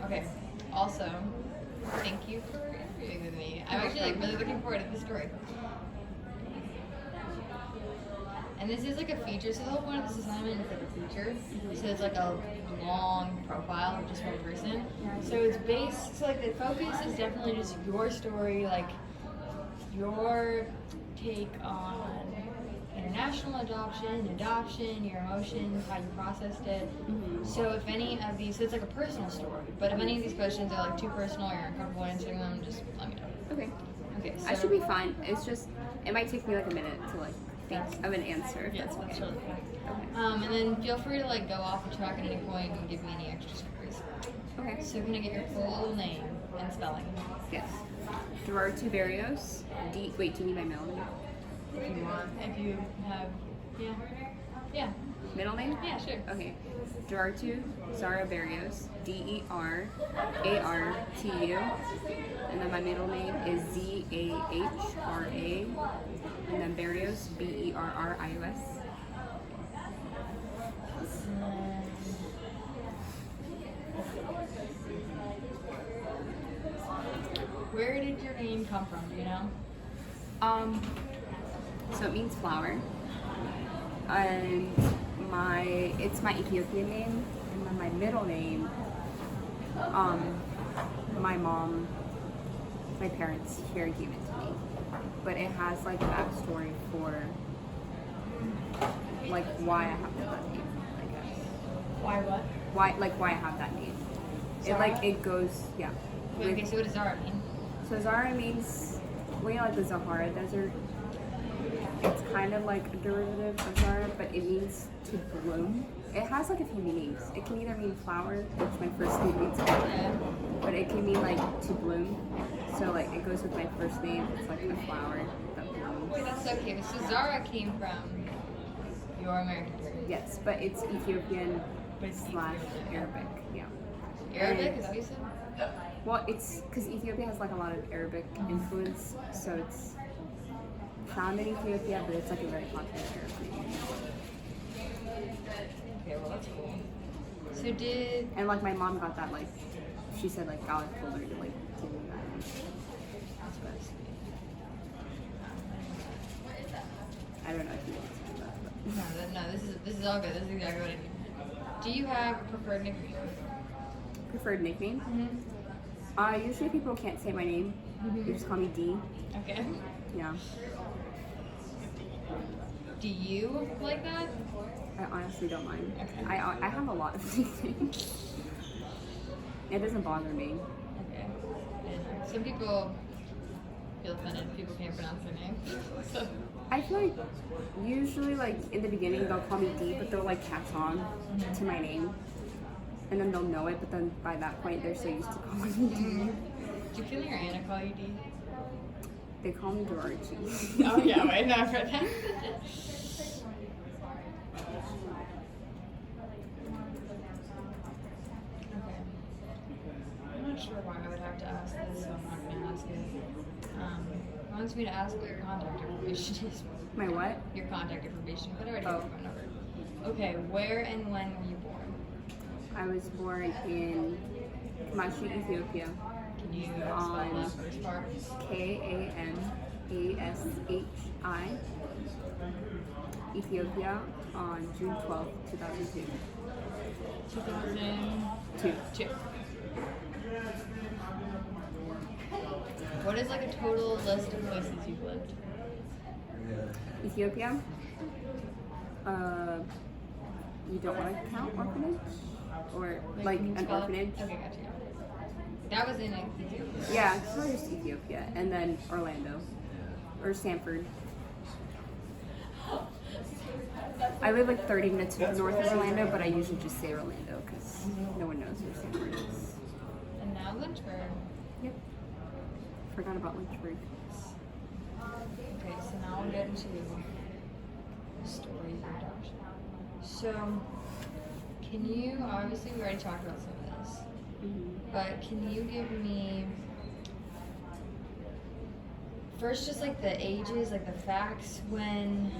Okay. Also, thank you for interviewing with me. I'm actually like really looking forward to the story. And this is like a feature, so the whole point of this assignment is like a feature. So it's like a long profile of just one person. So it's based, so like the focus is definitely just your story, like your take on international adoption, your emotions, how you processed it. So if any of these, so it's like a personal story, but if any of these questions are like too personal or you're uncomfortable answering them, just let me know. Okay. Okay, so I should be fine. It's just, it might take me like a minute to like think of an answer if that's okay. totally fine. Okay. And then feel free to like go off the track at any point and give me any extra stories. Okay. So can I get your full name and spelling? Yes. Duarte Barrios. Wait, do you need my middle name? If you want. If you have, yeah. Middle name? Yeah, sure. Okay. Duarte Zara Barrios. Derartu. And then my middle name is Zahra. And then Barrios, Berrios. Where did your name come from? Do you know? So it means flower. And it's my Ethiopian name, and then my middle name, my parents here gave it to me. But it has like a backstory for like why I have that name, I guess. Why what? Why I have that name. Zara? It goes, yeah. Wait, okay, so what does Zara mean? So Zara means, well, you know, like the Sahara Desert. It's kind of like a derivative of Zara, but it means to bloom. It has like a few meanings. It can either mean flower, which my first name means flower, but it can mean like to bloom. So like it goes with my first name. It's like a flower that blooms. Wait, that's so cute. So Zara came from your American heritage. Yes, but it's Ethiopian But it's / Ethiopian. Arabic. Yeah. Arabic, is that what you said? Well, it's because Ethiopia has like a lot of Arabic influence, so it's found in Ethiopia, but it's like a very popular Arabic name. Okay, well that's cool. So did And like my mom got that, like she said like God told her to like give me that name. that's very sweet. I don't know if you want to say that, but No, this is all good. This is exactly what I need. Do you have a preferred nickname? preferred nickname. Mm-hmm. Usually people can't say my name. They just call me D. Okay. Yeah. Do you like that? I honestly don't mind. Okay. I have a lot of nicknames. It doesn't bother me. Okay. And some people feel offended if people can't pronounce their name. So I feel like usually like in the beginning they'll call me D, but they'll like catch on to my name. And then they'll know it, but then by that point they're so used to calling me D. do you feel like your Anna call you D? They call me Duarte. Oh yeah, wait, no, I've heard that. Okay. I'm not sure why I would have to ask this, so I'm not going to ask it. It wants me to ask what your contact information is. My what? Your contact information, but I already Oh. have your phone number. Okay, where and when were you born? I was born in Kamashi, Ethiopia. Can you spell that first part? Kamashi, Ethiopia, on June 12th, 2002. 2002. Two. What is like a total list of places you've lived? Ethiopia. You don't want to count orphanage? Or like can you an spell it? orphanage? Okay, gotcha. That was in Ethiopia. Yeah, it's probably just Ethiopia. And then Orlando. Or Stanford. I live like 30 minutes north of Orlando, but I usually just say Orlando because no one knows where Stanford is. And now Lynchburg. Yep. Forgot about Lynchburg. Okay, so now we'll get into stories and adoption. So, can you, obviously we already talked about some of this, but can you give me, first just like the ages, like the facts when,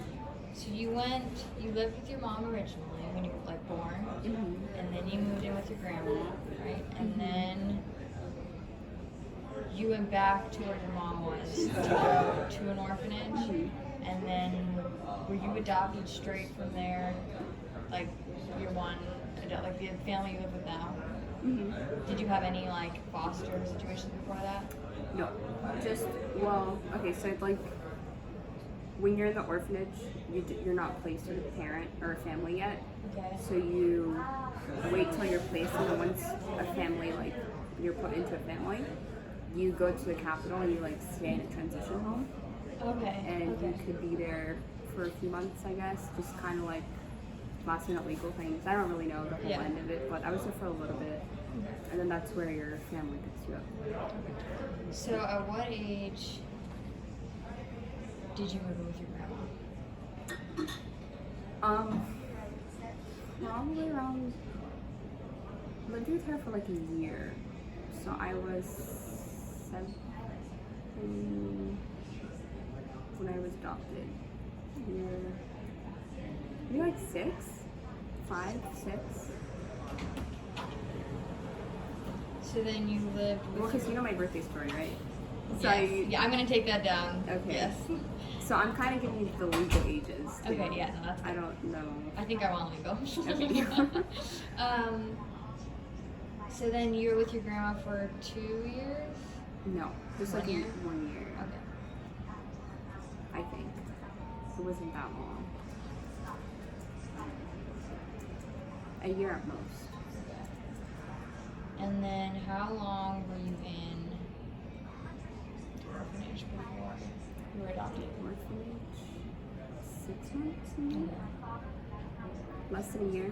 so you lived with your mom originally when you were like born, and then you moved in with your grandma, right? And then you went back to where your mom was to go to an orphanage. And then were you adopted straight from there, like your one, like the family you live with now? Did you have any like foster situations before that? No, just well, okay. So like when you're in the orphanage, you're not placed with a parent or a family yet. Okay. So you wait till you're placed, and then once a family, like you're put into a family, you go to the capital and you like stay in a transition home, Okay. and Okay. you could be there for a few months, I guess, just kind of like last minute legal things. I don't really know the whole Yeah. end of it, but I was there for a little bit, and then that's where your family picks you up. So at what age did you move in with your grandma? Probably around, lived with her for like a year. So I was 7 when I was adopted. Yeah. Maybe like 6, 5, 6. So then you lived with Well, because you know my birthday story, right? So Yes. Yeah, I'm gonna take that down. Okay. Yes. So I'm kind of giving you the legal ages. Too. Okay, yeah, no, that's I don't know. I think I want legal. Okay. So then you were with your grandma for 2 years? No, just 1 like year? 1 year. Okay. I think. It wasn't that long. A year at most. And then how long were you in the orphanage before you were adopted? Orphanage. 6 months, maybe? Less than a year.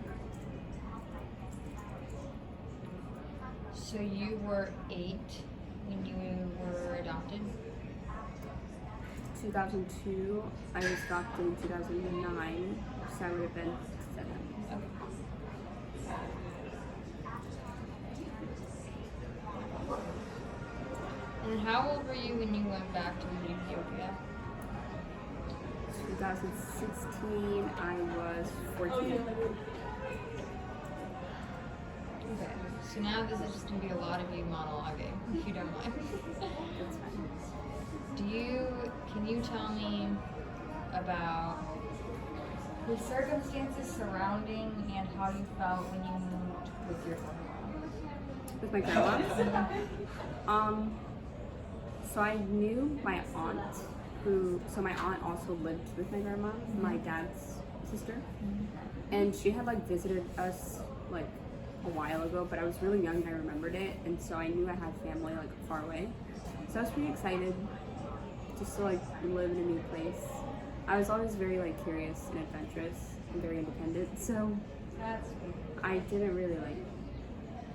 So you were 8 when you were adopted? 2002. I was adopted in 2009, so I would have been 7. Okay. And how old were you when you went back to Ethiopia? 2016, I was 14. Okay. So now this is just gonna be a lot of you monologuing, if you don't mind. That's fine. Can you tell me about the circumstances surrounding and how you felt when you moved with your grandma? With my grandma? So I knew my aunt, so my aunt also lived with my grandma, my dad's sister. And she had like visited us like a while ago, but I was really young and I remembered it, and so I knew I had family like far away. So I was pretty excited just to like live in a new place. I was always very like curious and adventurous and very independent, so That's I didn't really like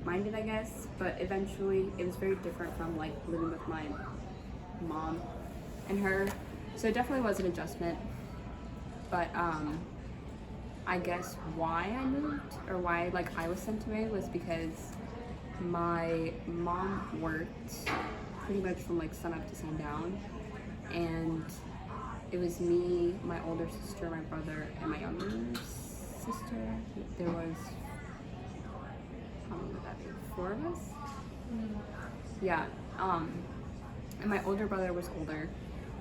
mind it, I guess, but eventually it was very different from like living with my mom and her. So it definitely was an adjustment, but I guess why I moved or why like I was sent away was because my mom worked pretty much from like sun up to sundown, and it was me, my older sister, my brother, and my younger sister. There was, how many would that be? 4 of us? Yeah. And my older brother was older.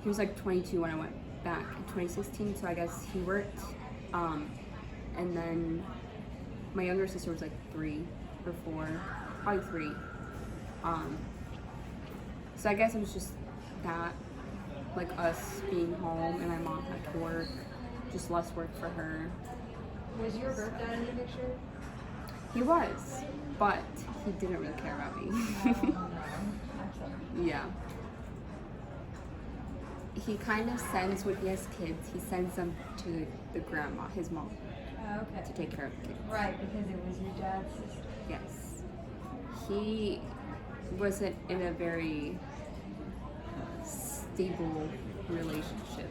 He was like 22 when I went back in 2016, so I guess he worked. And then my younger sister was like 3 or 4, probably 3. So I guess it was just that, like us being home and my mom had to work, just less work for her. Was your birth dad in the picture? He was, but he didn't really care about me. Yeah. He kind of sends, when he has kids, he sends them to the grandma, his mom, Okay. to take care of the kids. Right, because it was your dad's sister. Yes. He wasn't in a very stable relationship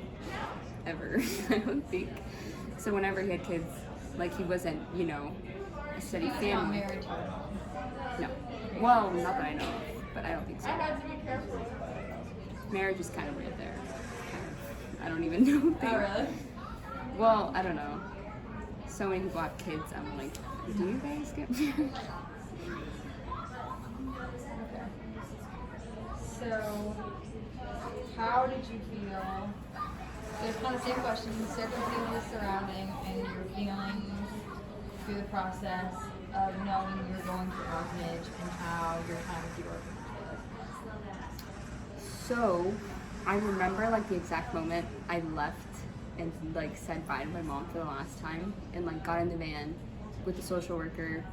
ever, I don't think. So whenever he had kids, like he wasn't, you know, a steady He's not family. married to her. No. Well, not that I know of, but I don't think so. I had to be careful. Marriage is kind of weird there. I don't even know. Oh, really? Well, I don't know. So many people have kids. I'm like, do you guys get married? So, how did you feel? There's kind of the same question, circumstances surrounding and your feelings through the process of knowing you're going to orphanage and how your time with the orphanage was. So, I remember like the exact moment I left and like said bye to my mom for the last time and like got in the van with the social worker.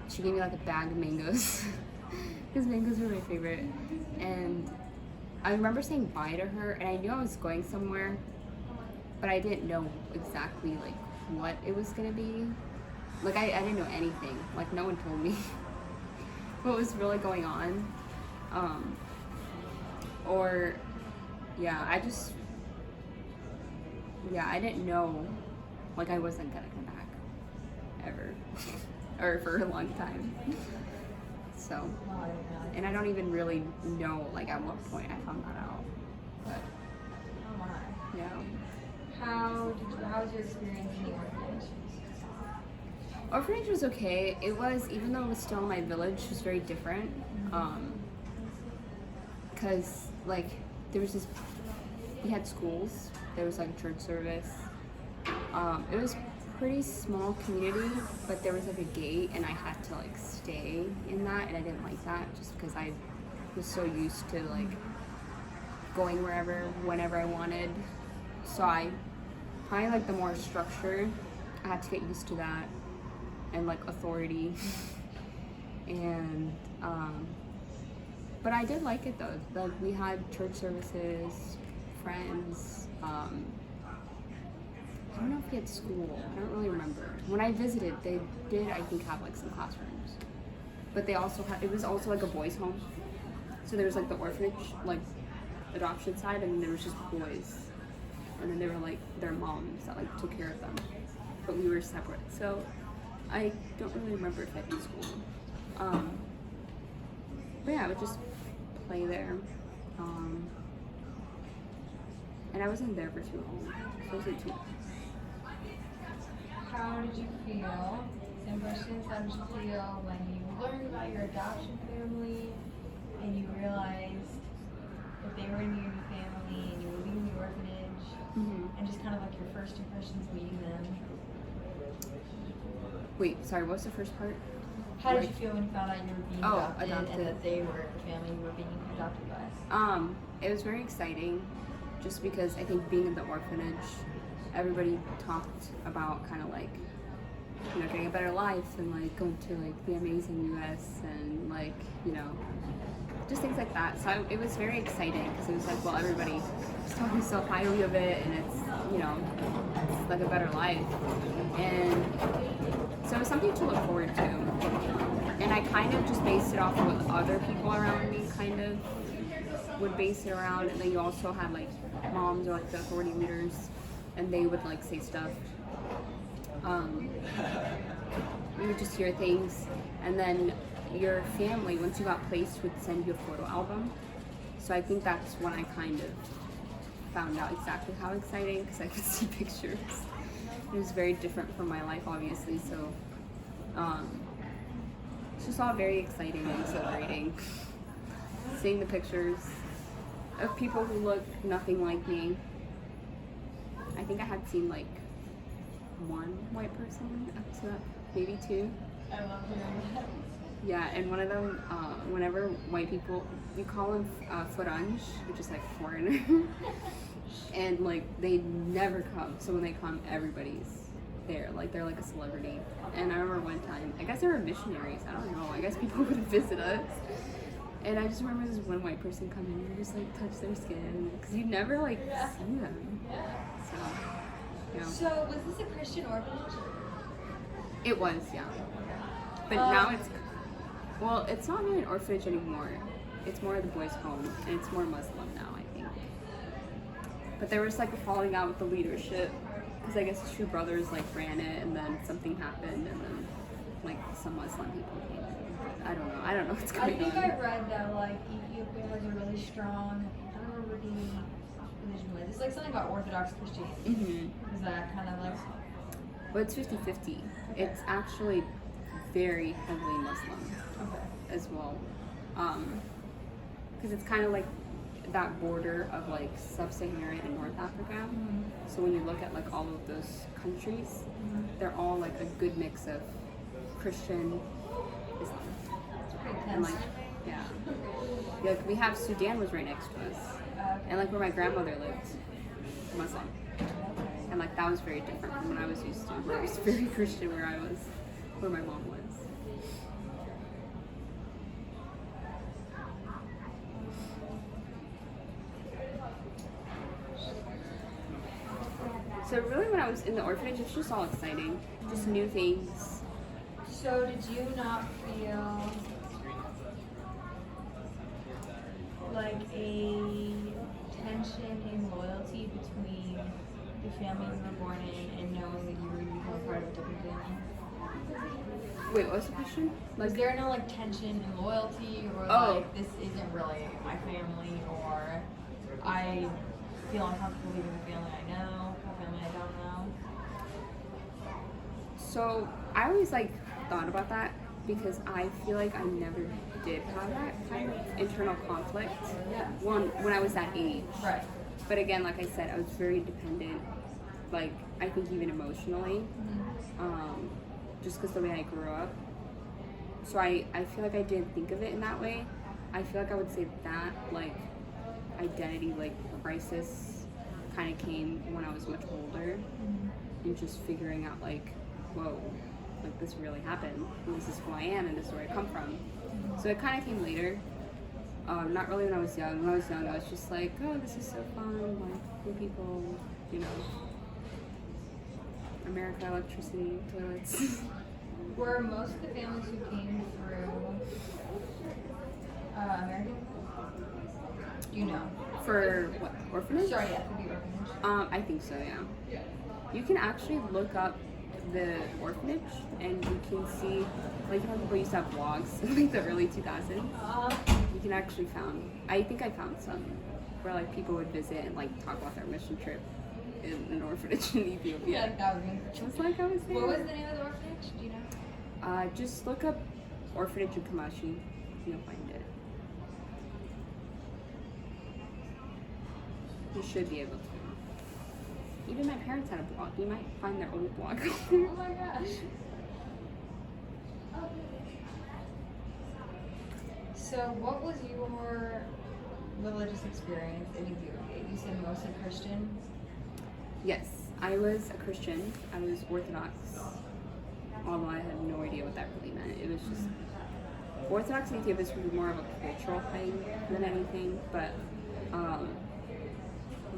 She gave me like a bag of mangoes because mangoes were my favorite. And I remember saying bye to her and I knew I was going somewhere, but I didn't know exactly like what it was gonna be. Like I didn't know anything. Like no one told me what was really going on. Or yeah, I didn't know, like I wasn't gonna come back, ever, or for a long time, so, and I don't even really know, like, at what point I found that out, but, Oh my. yeah. How was your experience in the orphanage? Orphanage was okay. It was, even though it was still in my village, it was very different, because, like, there was this, we had schools, there was like church service. It was pretty small community, but there was like a gate and I had to like stay in that and I didn't like that just because I was so used to like going wherever, whenever I wanted. So I probably like the more structured, I had to get used to that and like authority. And but I did like it though. Like we had church services, friends. I don't know if we had school. I don't really remember. When I visited, they did I think have like some classrooms, but they also had. It was also like a boys' home. So there was like the orphanage, like adoption side, and then there was just boys, and then there were like their moms that like took care of them, but we were separate. So I don't really remember if I did school. But yeah, I would just play there. And I wasn't there for too long. So it wasn't too long. How did you feel? Same questions. How did you feel when you learned about your adoption family and you realized that they were in your family and you were leaving the orphanage, and just kind of like your first impressions meeting them? Wait, sorry, what was the first part? How did you feel when you found out you were being adopted adopted. and that they were the family you were being adopted by? It was very exciting, just because I think being in the orphanage, everybody talked about kind of like, you know, getting a better life and like going to like the amazing US and like, you know, just things like that. So it was very exciting because it was like, well, everybody is talking so highly of it and it's, you know, it's like a better life. And so it was something to look forward to. And I kind of just based it off of what other people around me kind of would base it around. And then you also had like moms or like the authority leaders and they would like say stuff. You would just hear things, and then your family, once you got placed, would send you a photo album. So I think that's when I kind of found out exactly how exciting, because I could see pictures. It was very different from my life, obviously, so it's just all very exciting and exhilarating. Seeing the pictures of people who look nothing like me. I think I had seen like one white person up to maybe two. I love hearing that. Yeah, and one of them, whenever white people, we call them forange, which is like foreigner, and like they never come. So when they come, everybody's there. Like they're like a celebrity. And I remember one time, I guess they were missionaries. I don't know. I guess people would visit us. And I just remember this one white person come in and just like touch their skin because you never like see them. So, you know. So was this a Christian orphanage? It was, yeah. But now it's, well, it's not really an orphanage anymore. It's more of the boys' home, and it's more Muslim now, I think. But there was like a falling out with the leadership, because I guess two brothers like ran it, and then something happened, and then like some Muslim people came in. I don't know what's going on. I think I read that like Ethiopia has a really strong, I don't remember the religion was. It's like something about Orthodox Christianity. Is that kind of like? Well, it's 50-50. It's actually very heavily Muslim as well. because it's kind of like that border of like sub-Saharan and North Africa. So when you look at like all of those countries, they're all like a good mix of Christian, Islam, and like like we have Sudan was right next to us, and like where my grandmother lived, Muslim, and like that was very different from what I was used to. Where it was very Christian where I was, where my mom was. So really when I was in the orphanage, it's just all exciting. Just new things. So did you not feel like a tension in loyalty between the family you were born in and knowing that you were going to become part of a different family? Wait, what's the question? Was there no like tension in loyalty or Oh. like this isn't really my family or I feel uncomfortable leaving the family I know, a family I don't know? So I always like thought about that because I feel like I never did have that kind of internal conflict. Yeah. One, when I was that age. Right. But again, like I said, I was very dependent, like I think even emotionally, just because the way I grew up. So I feel like I didn't think of it in that way. I feel like I would say that like identity like crisis kind of came when I was much older and just figuring out like, whoa, like this really happened and this is who I am and this is where I come from. So it kind of came later. Not really when I was young. When I was young, I was just like, oh, this is so fun, like new people, you know, America, electricity, toilets. Were most of the families who came through American? Do you know? For what, orphanage? Sorry, yeah, for the orphanage. I think so, yeah. You can actually look up the orphanage and you can see, like, you know, people used to have blogs in like the early 2000s. You can actually I think I found some where like people would visit and like talk about their mission trip in an orphanage in Ethiopia. Like that was me. Just like I was there. What was the name of the orphanage? Do you know? Just look up orphanage in Kamashi. You'll find it. You should be able to. Even my parents had a blog. You might find their old blog. Oh my gosh. So what was your religious experience in Ethiopia? You said mostly Christian? Yes, I was a Christian. I was Orthodox. Although I had no idea what that really meant. It was just Orthodox in Ethiopia is more of a cultural thing than anything. But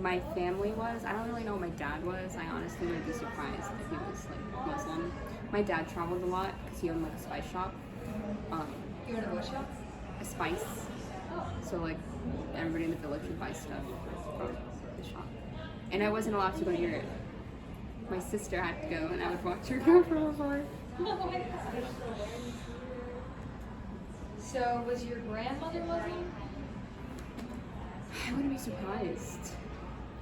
my family was. I don't really know what my dad was. I honestly would be surprised if he was like Muslim. My dad traveled a lot because he owned like a spice shop. You were in a what shop? A spice. So like everybody in the village would buy stuff from the shop. And I wasn't allowed to go near it. My sister had to go and I would watch her go from afar. Oh my gosh. So was your grandmother Muslim? I wouldn't be surprised.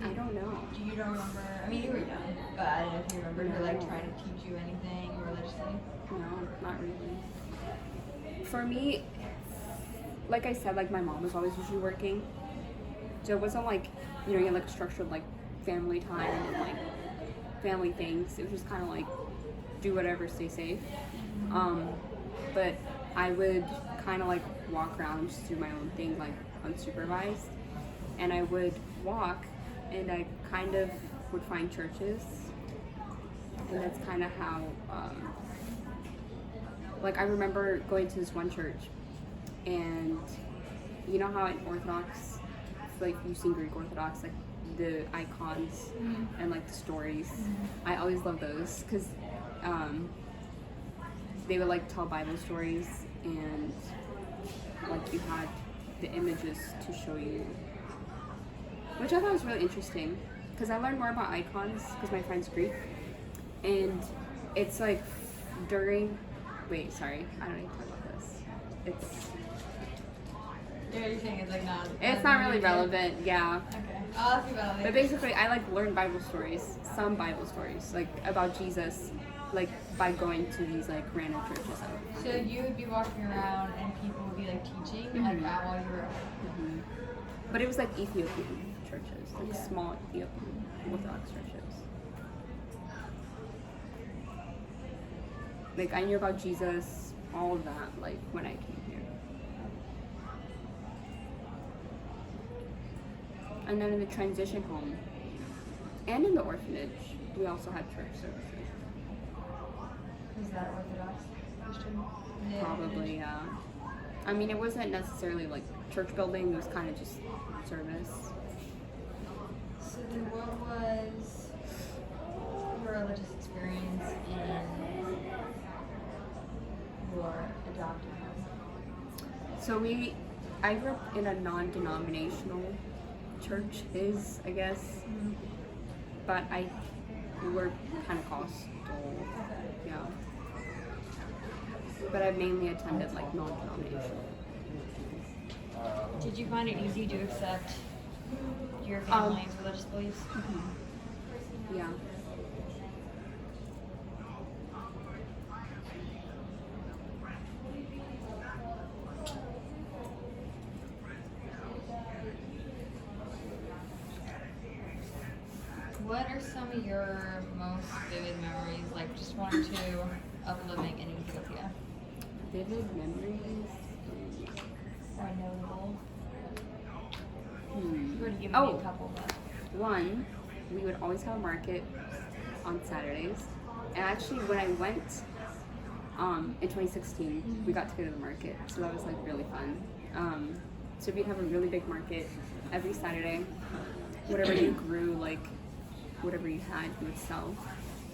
I don't know. You don't remember? I mean, you were young, but I don't know if you remember her like trying to teach you anything religiously. No, not really. For me, like I said, like my mom was always usually working. So it wasn't like, you know, you had like a structured like family time and like family things. It was just kind of like do whatever, stay safe. But I would kind of like walk around, just do my own thing, like unsupervised. And I would walk and I kind of would find churches. And that's kind of how, like I remember going to this one church and you know how in Orthodox, like you see Greek Orthodox, like the icons and like the stories. I always love those because they would like tell Bible stories and like you had the images to show you, which I thought was really interesting because I learned more about icons because my friend's Greek and it's like during, wait, sorry, I don't need to talk about this. Yeah, you're saying it's like not. It's not really relevant, yeah. Okay. I'll ask you about it But later. basically, I like learned Bible stories, some Bible stories, like about Jesus, like by going to these like random churches. So you would be walking around and people would be like teaching like that while you were. But it was like Ethiopian churches, like Yeah. small Ethiopian Orthodox churches. Like I knew about Jesus, all of that, like when I came here. And then in the transition home and in the orphanage, we also had church services. Was that Orthodox Christian? Probably, yeah. I mean, it wasn't necessarily like church building, it was kind of just service. So then what was your religious experience in your adopted home? So I grew up in a non-denominational church, I guess, but we were Pentecostal, yeah. But I mainly attended like non-denominational. Did you find it easy to accept your family's religious beliefs? Yeah. What are some of your most vivid memories, like just one or two, of living in Ethiopia? Vivid memories. Or notable? Hmm. You already given me Oh. a couple, but One, we would always have a market on Saturdays. And actually, when I went in 2016, we got to go to the market. So that was like really fun. So we'd have a really big market every Saturday. Whatever you grew, like whatever you had, you would sell.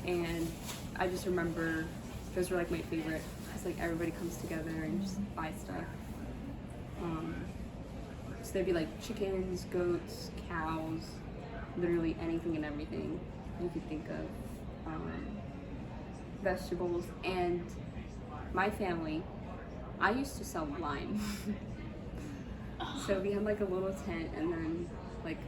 And I just remember those were like my favorite. Because like everybody comes together and just buy stuff. So there'd be like chickens, goats, cows, literally anything and everything you could think of. Vegetables. And my family, I used to sell lime. So we had like a little tent and then like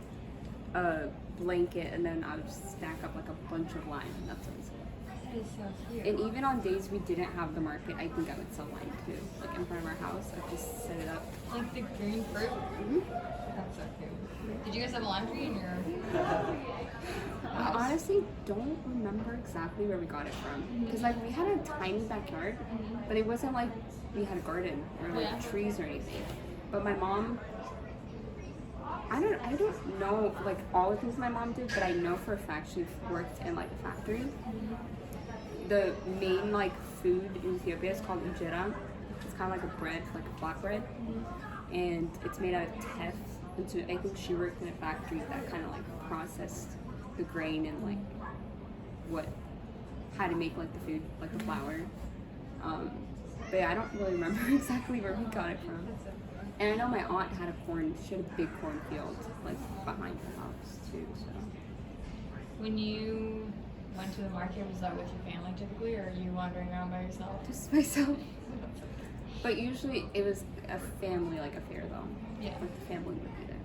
a blanket, and then I would just stack up like a bunch of lime. That's what I sold. that is so cute. And even on days we didn't have the market, I think I would sell lime too. Like in front of our house, I'd just set it up. Like the green fruit? That's so cute. Did you guys have a lime tree in your I house? honestly don't remember exactly where we got it from. Because like we had a tiny backyard, but it wasn't like we had a garden or like Yeah. trees or anything. But my mom, I don't know like all the things my mom did, but I know for a fact she worked in like a factory. The main like food in Ethiopia is called injera. It's kind of like a bread, like a flat bread, and it's made out of teff. And so I think she worked in a factory that kind of like processed the grain and like how to make like the food, like the flour. But yeah, I don't really remember exactly where we got it from. And I know my aunt had she had a big cornfield like behind her house too. So When you went to the market, was that with your family typically, or are you wandering around by yourself? just myself. But usually it was a family like affair though. Yeah. Like the family would be there.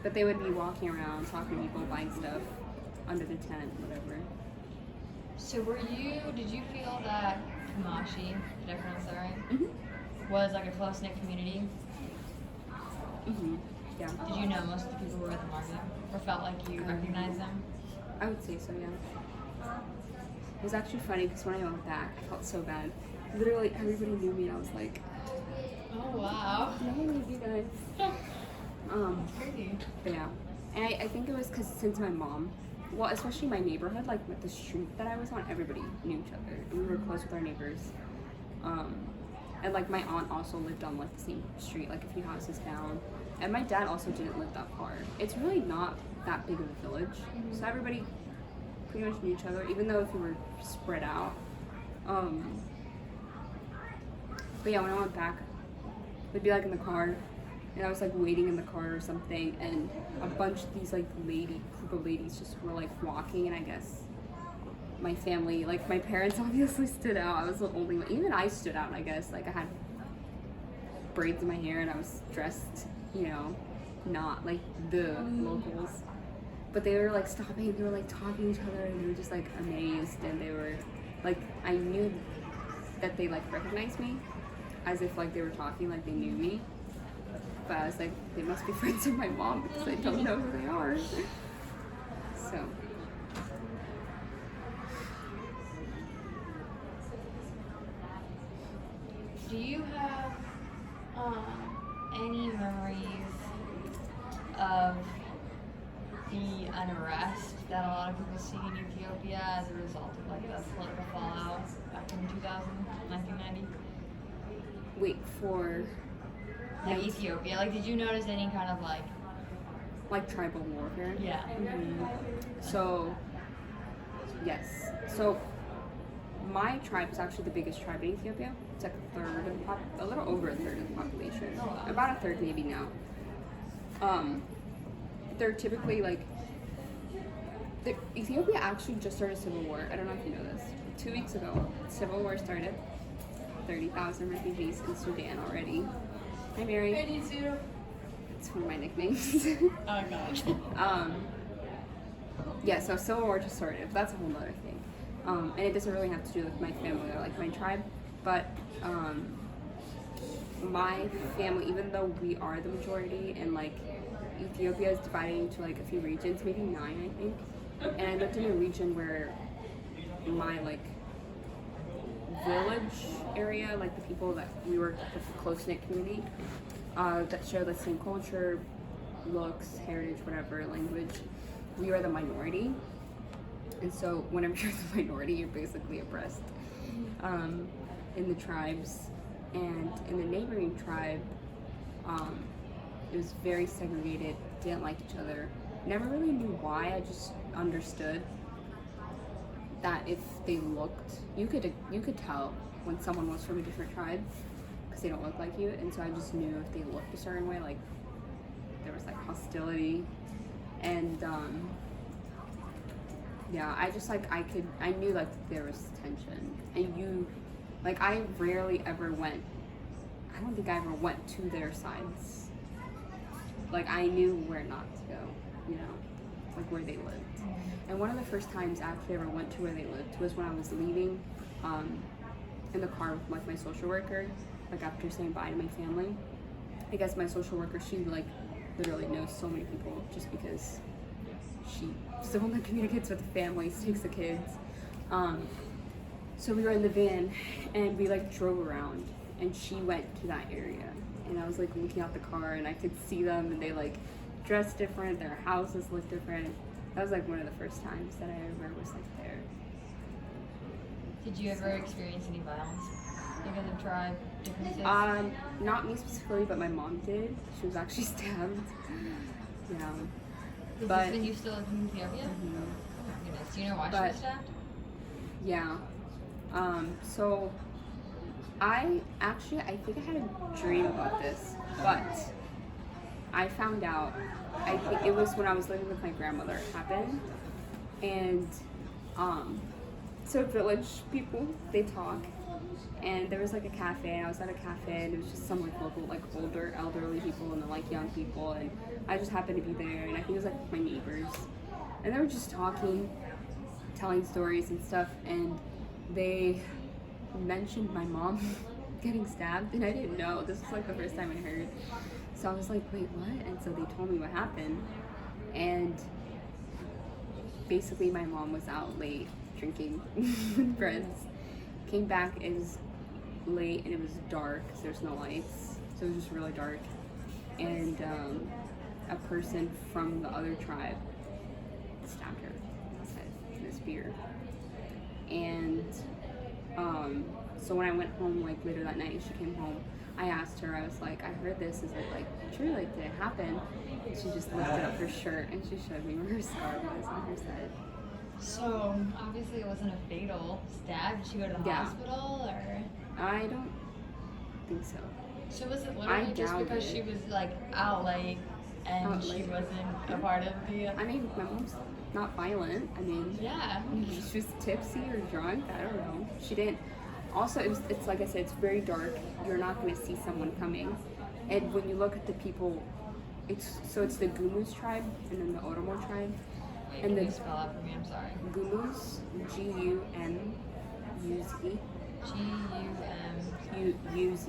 But they would be walking around, talking to people, buying stuff under the tent, whatever. So did you feel that Kamashi, did I pronounce that right? Mhm. Was like a close-knit community? Mhm. Yeah. Did you know most of the people who were at the market? Or felt like you recognized them? I would say so, yeah. It was actually funny because when I went back, I felt so bad. Literally everybody knew me. I was like, Oh wow. hey, you guys. Crazy. But yeah, and I think it was because since my mom, well, especially my neighborhood, like with the street that I was on, everybody knew each other. And we were close with our neighbors. And like my aunt also lived on like the same street, like a few houses down. And my dad also didn't live that far. It's really not that big of a village, so everybody pretty much knew each other, even though if we were spread out. But yeah, when I went back, we'd be like in the car, and I was like waiting in the car or something, and a bunch of these like group of ladies just were like walking, and I guess my family, like my parents obviously stood out. I was the only one, even I stood out, I guess. Like I had braids in my hair and I was dressed, you know, not like the locals. But they were like stopping, they were like talking to each other, and they were just like amazed, and they were like I knew that they like recognized me, as if like they were talking like they knew me. But I was like, they must be friends with my mom because I don't know who they are. So. Do you have any memories of the unrest that a lot of people see in Ethiopia as a result of like the political fallout back in 1990? Wait for. Like Ethiopia, like did you notice any kind of like tribal warfare? Yeah. So, yes. So, my tribe is actually the biggest tribe in Ethiopia. It's like a little over a third of the population. Oh, wow. About a third maybe now. They're typically like, Ethiopia actually just started a civil war. I don't know if you know this. 2 weeks ago, civil war started. 30,000 refugees in Sudan already. Hi, Mary. It's one of my nicknames. Oh gosh. Yeah, so Civil War just started. But that's a whole other thing. And it doesn't really have to do with my family or like my tribe, but my family, even though we are the majority and like Ethiopia is divided into like a few regions, maybe 9 I think. And I lived in a region where my like village area, like the people that we were a close-knit community that share the same culture, looks, heritage, whatever, language, we are the minority. And so whenever you're the minority, you're basically oppressed in the tribes. And in the neighboring tribe, it was very segregated, didn't like each other. Never really knew why, I just understood that if they looked, you could tell when someone was from a different tribe because they don't look like you. And so I just knew if they looked a certain way, like there was like hostility. And yeah, I just like I knew like there was tension. And I rarely ever went, I don't think I ever went to their sides. Like I knew where not to go, you know, like where they lived. And one of the first times I actually ever went to where they lived was when I was leaving in the car with like my social worker, like after saying bye to my family. I guess my social worker, she like literally knows so many people just because she still only communicates with the families, takes the kids. So we were in the van and we like drove around and she went to that area and I was like looking out the car and I could see them and they like dressed different, their houses looked different. That was like one of the first times that I ever was like there. Did you ever experience any violence because of tribe differences? Not me specifically, but my mom did. She was actually stabbed. Yeah. Is but this when you still lived in Ethiopia? Mhm. Oh my goodness. Do you know why she But- was stabbed? Yeah. So I think I had a dream about this, but I found out, I think it was when I was living with my grandmother it happened. And so village people, they talk. And there was like a cafe, and I was at a cafe, and it was just some like local, like older, elderly people, and then like young people, and I just happened to be there, and I think it was like my neighbors, and they were just talking, telling stories and stuff, and they mentioned my mom getting stabbed, and I didn't know. This was like the first time I heard, so I was like, wait, what? And so they told me what happened, and basically my mom was out late drinking with friends. Came back, it was late and it was dark because there's no lights, so it was just really dark. And a person from the other tribe stabbed her with a spear. And so when I went home like later that night, she came home. I asked her, I was like, I heard this, is it like true? Like, did it happen? And she just lifted up her shirt and she showed me where her scar was on her side. So obviously it wasn't a fatal stab. Did she go to the Yeah. hospital or? I don't think so. So was it I literally just doubt because it. she was like out late and Out she late. wasn't a part of the? I mean, my mom's not violent. I mean, Yeah. she was tipsy or drunk. I don't know. She didn't. Also, it's like I said, it's very dark. You're not going to see someone coming. And when you look at the people, it's the Gumus tribe and then the Oromo tribe. Wait, And can you the spell out for me? I'm sorry. Gumus, Gumus, Yuzi. G-U-M-U-Z.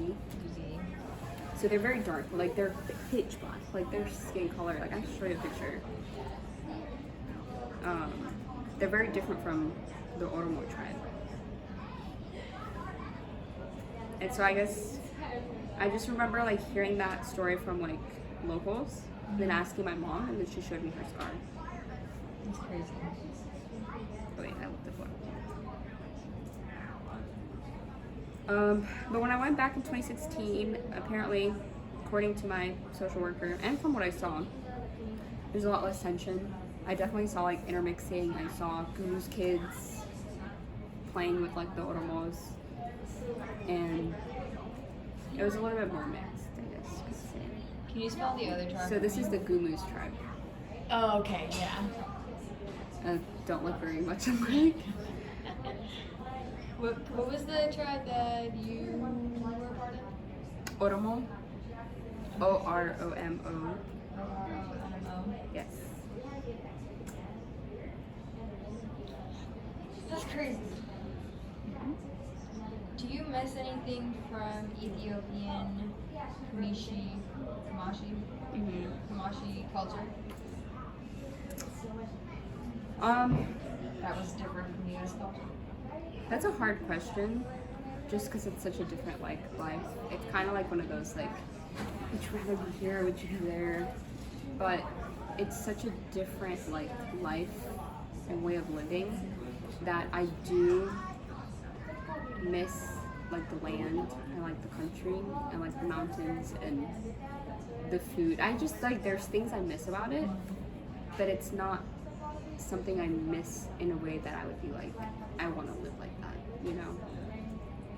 So they're very dark, like they're pitch black, like their skin color. Like I can show you a picture. They're very different from the Oromo tribe. And so I guess I just remember like hearing that story from like locals, then asking my mom, and then she showed me her scar. That's crazy. Oh, wait, I looked it up. But when I went back in 2016, apparently, according to my social worker and from what I saw, there's a lot less tension. I definitely saw like intermixing. I saw Guru's kids playing with like the Oromos, and it was a little bit more mixed, I guess you could say. Can you spell the other tribe? So this is the Gumus tribe. Oh, okay, yeah. Don't look very much alike. What was the tribe that you were part of? Oromo. O-R-O-M-O. O-R-O-M-O. Yes. That's crazy. Do you miss anything from Ethiopian Kamashi culture? That was different from U.S. culture. That's a hard question, just because it's such a different like life. It's kind of like one of those like, would you rather be here or would you be there? But it's such a different like life and way of living that I do miss like the land and like the country and like the mountains and the food. I just like there's things I miss about it, but it's not something I miss in a way that I would be like, I want to live like that, you know?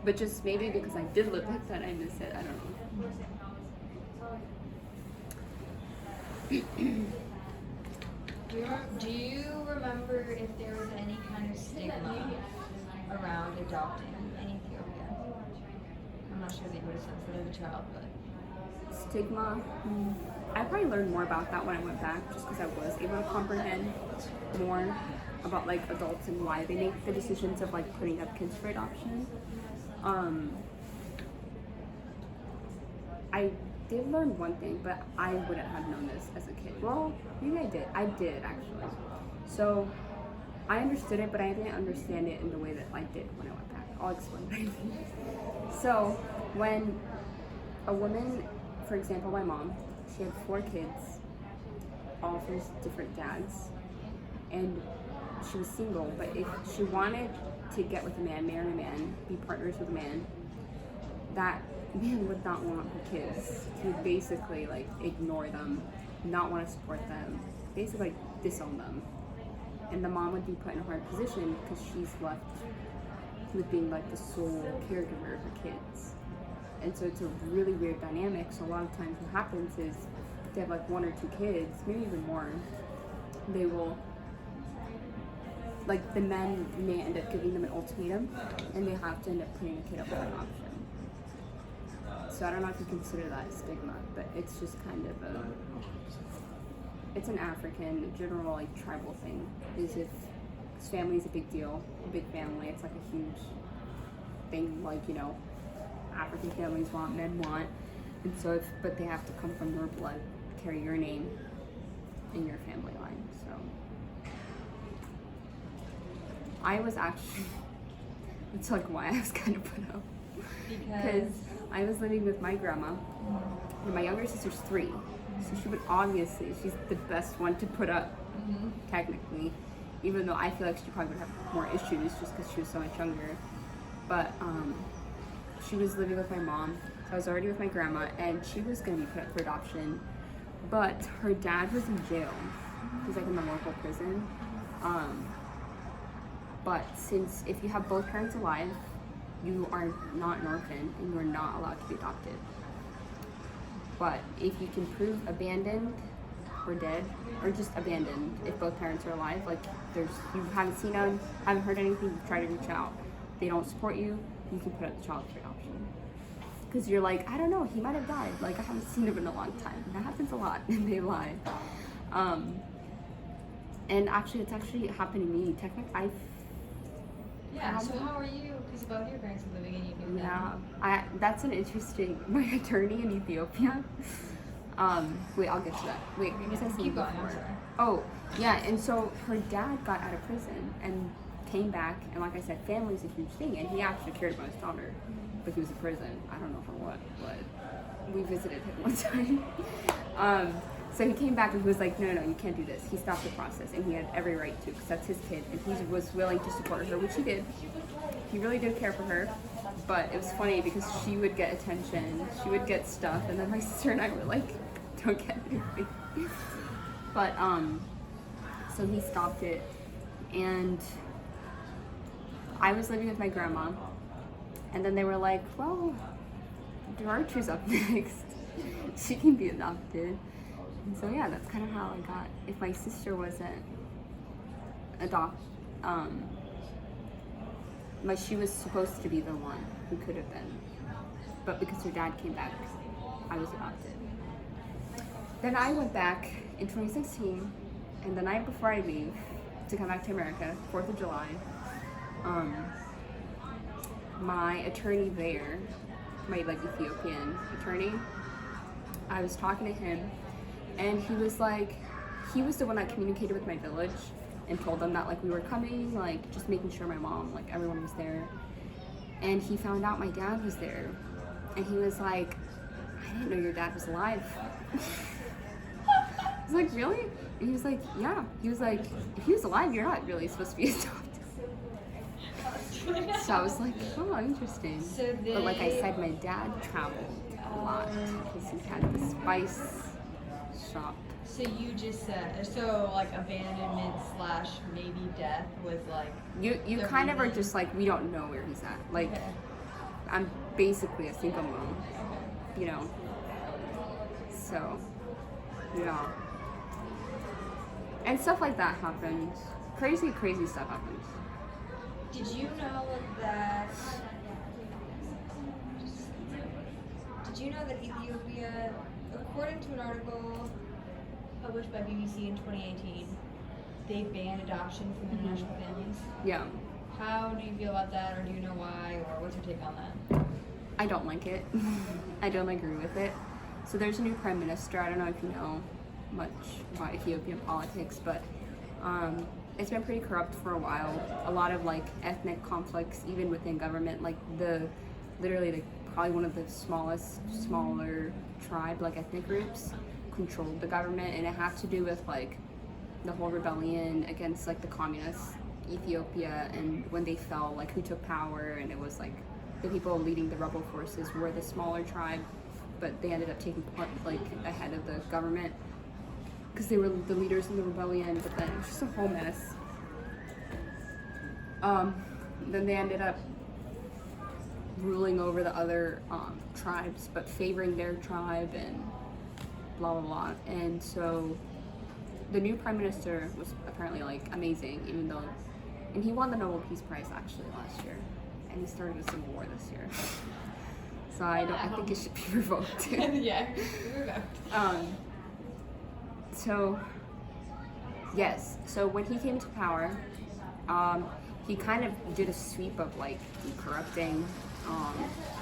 But just maybe because I did live like that, I miss it. I don't know. Do you remember if there was any kind of stigma around adopting in Ethiopia? I'm not sure they would have sensitive a child, but Stigma. I probably learned more about that when I went back, just because I was able to comprehend more about like adults and why they make the decisions of like putting up kids for adoption. I did learn one thing, but I wouldn't have known this as a kid. Well, maybe I did. I did actually. So I understood it, but I didn't understand it in the way that I did when I went back. I'll explain what I mean. So when a woman, for example, my mom, she had 4 kids, all from different dads, and she was single, but if she wanted to get with a man, marry a man, be partners with a man, that man would not want her kids. He would basically like ignore them, not want to support them, basically like disown them. And the mom would be put in a hard position because she's left with being like the sole caregiver of her kids. And so it's a really weird dynamic. So a lot of times what happens is if they have like 1 or 2 kids, maybe even more, they will, like the men may end up giving them an ultimatum and they have to end up putting a kid up for adoption. So I don't know if you consider that a stigma, but it's just kind of it's an African, general like tribal thing. Is if family is a big deal, a big family, it's like a huge thing, like, you know, African families want, men want, and so but they have to come from your blood, carry your name in your family line. So I was actually, it's like why I was kind of put up, because I was living with my grandma, and my younger sister's 3, so she would obviously, she's the best one to put up, technically, even though I feel like she probably would have more issues just because she was so much younger. But she was living with my mom, so I was already with my grandma, and she was going to be put up for adoption, but her dad was in jail. He's like in the local prison. But since if you have both parents alive, you are not an orphan and you're not allowed to be adopted. But if you can prove abandoned or dead, or just abandoned, if both parents are alive, like you haven't seen them, haven't heard anything, you try to reach out, they don't support you, you can put up the child for adoption. Because you're like, I don't know, he might have died. Like I haven't seen him in a long time. And that happens a lot, and they lie. And actually, it's actually happened to me. Technically, Yeah. So how are you? Because both your parents are living in Ethiopia. Yeah, that's an interesting. My attorney in Ethiopia. Wait, I'll get to that. Wait, what was I saying Keep going. before? I'm sorry. Oh, yeah, and so her dad got out of prison and came back, and like I said, family's a huge thing, and he actually cared about his daughter, but he was in prison. I don't know for what, but we visited him one time. So he came back and he was like, no, you can't do this. He stopped the process, and he had every right to, because that's his kid, and he was willing to support her, which he did. He really did care for her, but it was funny because she would get attention, she would get stuff, and then my sister and I were like, don't get anything. But, so he stopped it, and I was living with my grandma, and then they were like, well, Gertrude's up next. She can be adopted. And so yeah, that's kind of how I got, if my sister wasn't she was supposed to be the one who could have been. But because her dad came back, I was adopted. Then I went back in 2016, and the night before I leave to come back to America, 4th of July, my attorney there, my like Ethiopian attorney, I was talking to him, and he was the one that communicated with my village and told them that like we were coming, like just making sure my mom, like everyone was there. And he found out my dad was there, and he was like, I didn't know your dad was alive. I was like, really? And he was like, yeah. He was like, if he was alive, you're not really supposed to be adopted. So I was like, oh, interesting. But like I said, my dad traveled a lot because he had the spice shop. So you just said, so like abandonment / maybe death was like... You kind of are just like, we don't know where he's at. Like, okay. I'm basically a single mom, you know. So, yeah. And stuff like that happens. Crazy stuff happens. Did you know that... Ethiopia, according to an article published by BBC in 2018, they banned adoption from international families? Yeah. How do you feel about that, or do you know why, or what's your take on that? I don't like it. I don't agree with it. So there's a new prime minister. I don't know if you know much about Ethiopian politics, but it's been pretty corrupt for a while. A lot of like ethnic conflicts, even within government. Like probably one of the smaller tribe, like ethnic groups, controlled the government, and it had to do with like the whole rebellion against like the communist Ethiopia, and when they fell, like who took power, and it was like the people leading the rebel forces were the smaller tribe, but they ended up taking part like ahead of the government because they were the leaders in the rebellion. But then it was just a whole mess. Then they ended up ruling over the other tribes, but favoring their tribe and blah blah blah. And so the new prime minister was apparently like amazing, and he won the Nobel Peace Prize actually last year, and he started a civil war this year. So I think it should be revoked. Yeah, revoked. So yes, so when he came to power, he kind of did a sweep of like corrupting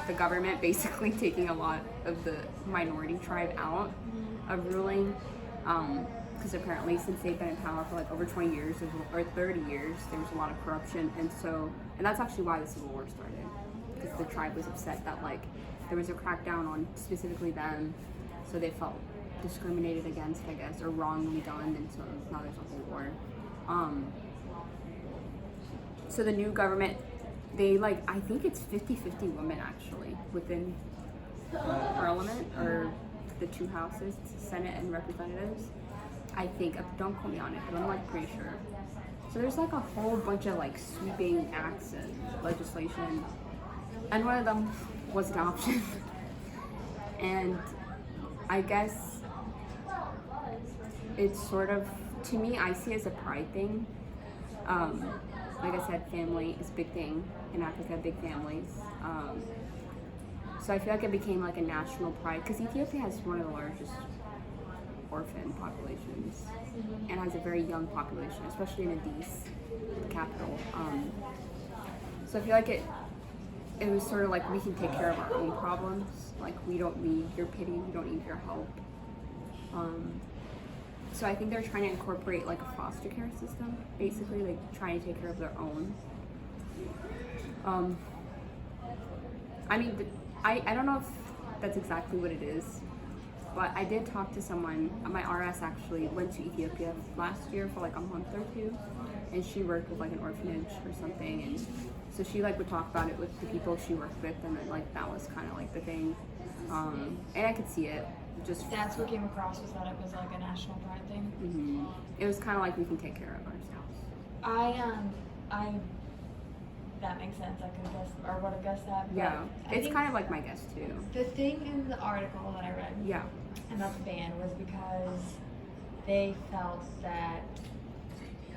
the government, basically taking a lot of the minority tribe out of ruling, because apparently since they've been in power for like over 20 years or 30 years, there was a lot of corruption, and that's actually why the civil war started, because the tribe was upset that like there was a crackdown on specifically them, so they felt discriminated against, I guess, or wrongly done, and so now there's a whole war. So the new government, they I think it's 50-50 women actually within parliament, or the two houses, Senate and Representatives. I think, don't quote me on it, but I'm like pretty sure. So there's like a whole bunch of like sweeping acts and legislation, and one of them was adoption. And I guess it's sort of, to me, I see it as a pride thing. Like I said, family is a big thing in Africa, big families. So I feel like it became like a national pride, because Ethiopia has one of the largest orphan populations and has a very young population, especially in Addis, the capital. So I feel like it was sort of like we can take care of our own problems. Like we don't need your pity, we don't need your help. So I think they're trying to incorporate like a foster care system, basically, like trying to take care of their own. I mean, I don't know if that's exactly what it is, but I did talk to someone. My RS actually went to Ethiopia last year for like a month or two, and she worked with like an orphanage or something, and so she like would talk about it with the people she worked with, and then like that was kind of like the thing, and I could see it. Just That's what came across, was that it was like a national pride thing. it was kind of like we can take care of ourselves. That makes sense. I could guess, or would have guessed that. But Yeah, I it's think kind of like my guess too. the thing in the article that I read Yeah. about the ban was because they felt that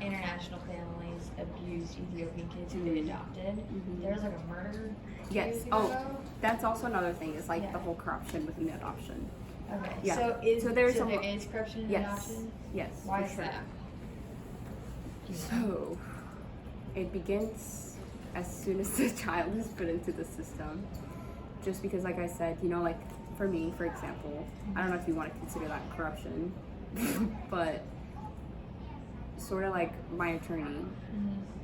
international families abused Ethiopian kids who they adopted. There was like a murder. Yes. years Oh, ago. that's also another thing. Is like Yeah. the whole corruption within the adoption. Okay. Yeah. So So there's there a- is corruption in Yes. adoption. Yes. Why for is sure. that? So, it begins as soon as the child is put into the system. Just because, like I said, you know, like for me, for example, I don't know if you want to consider that corruption, but sort of like my attorney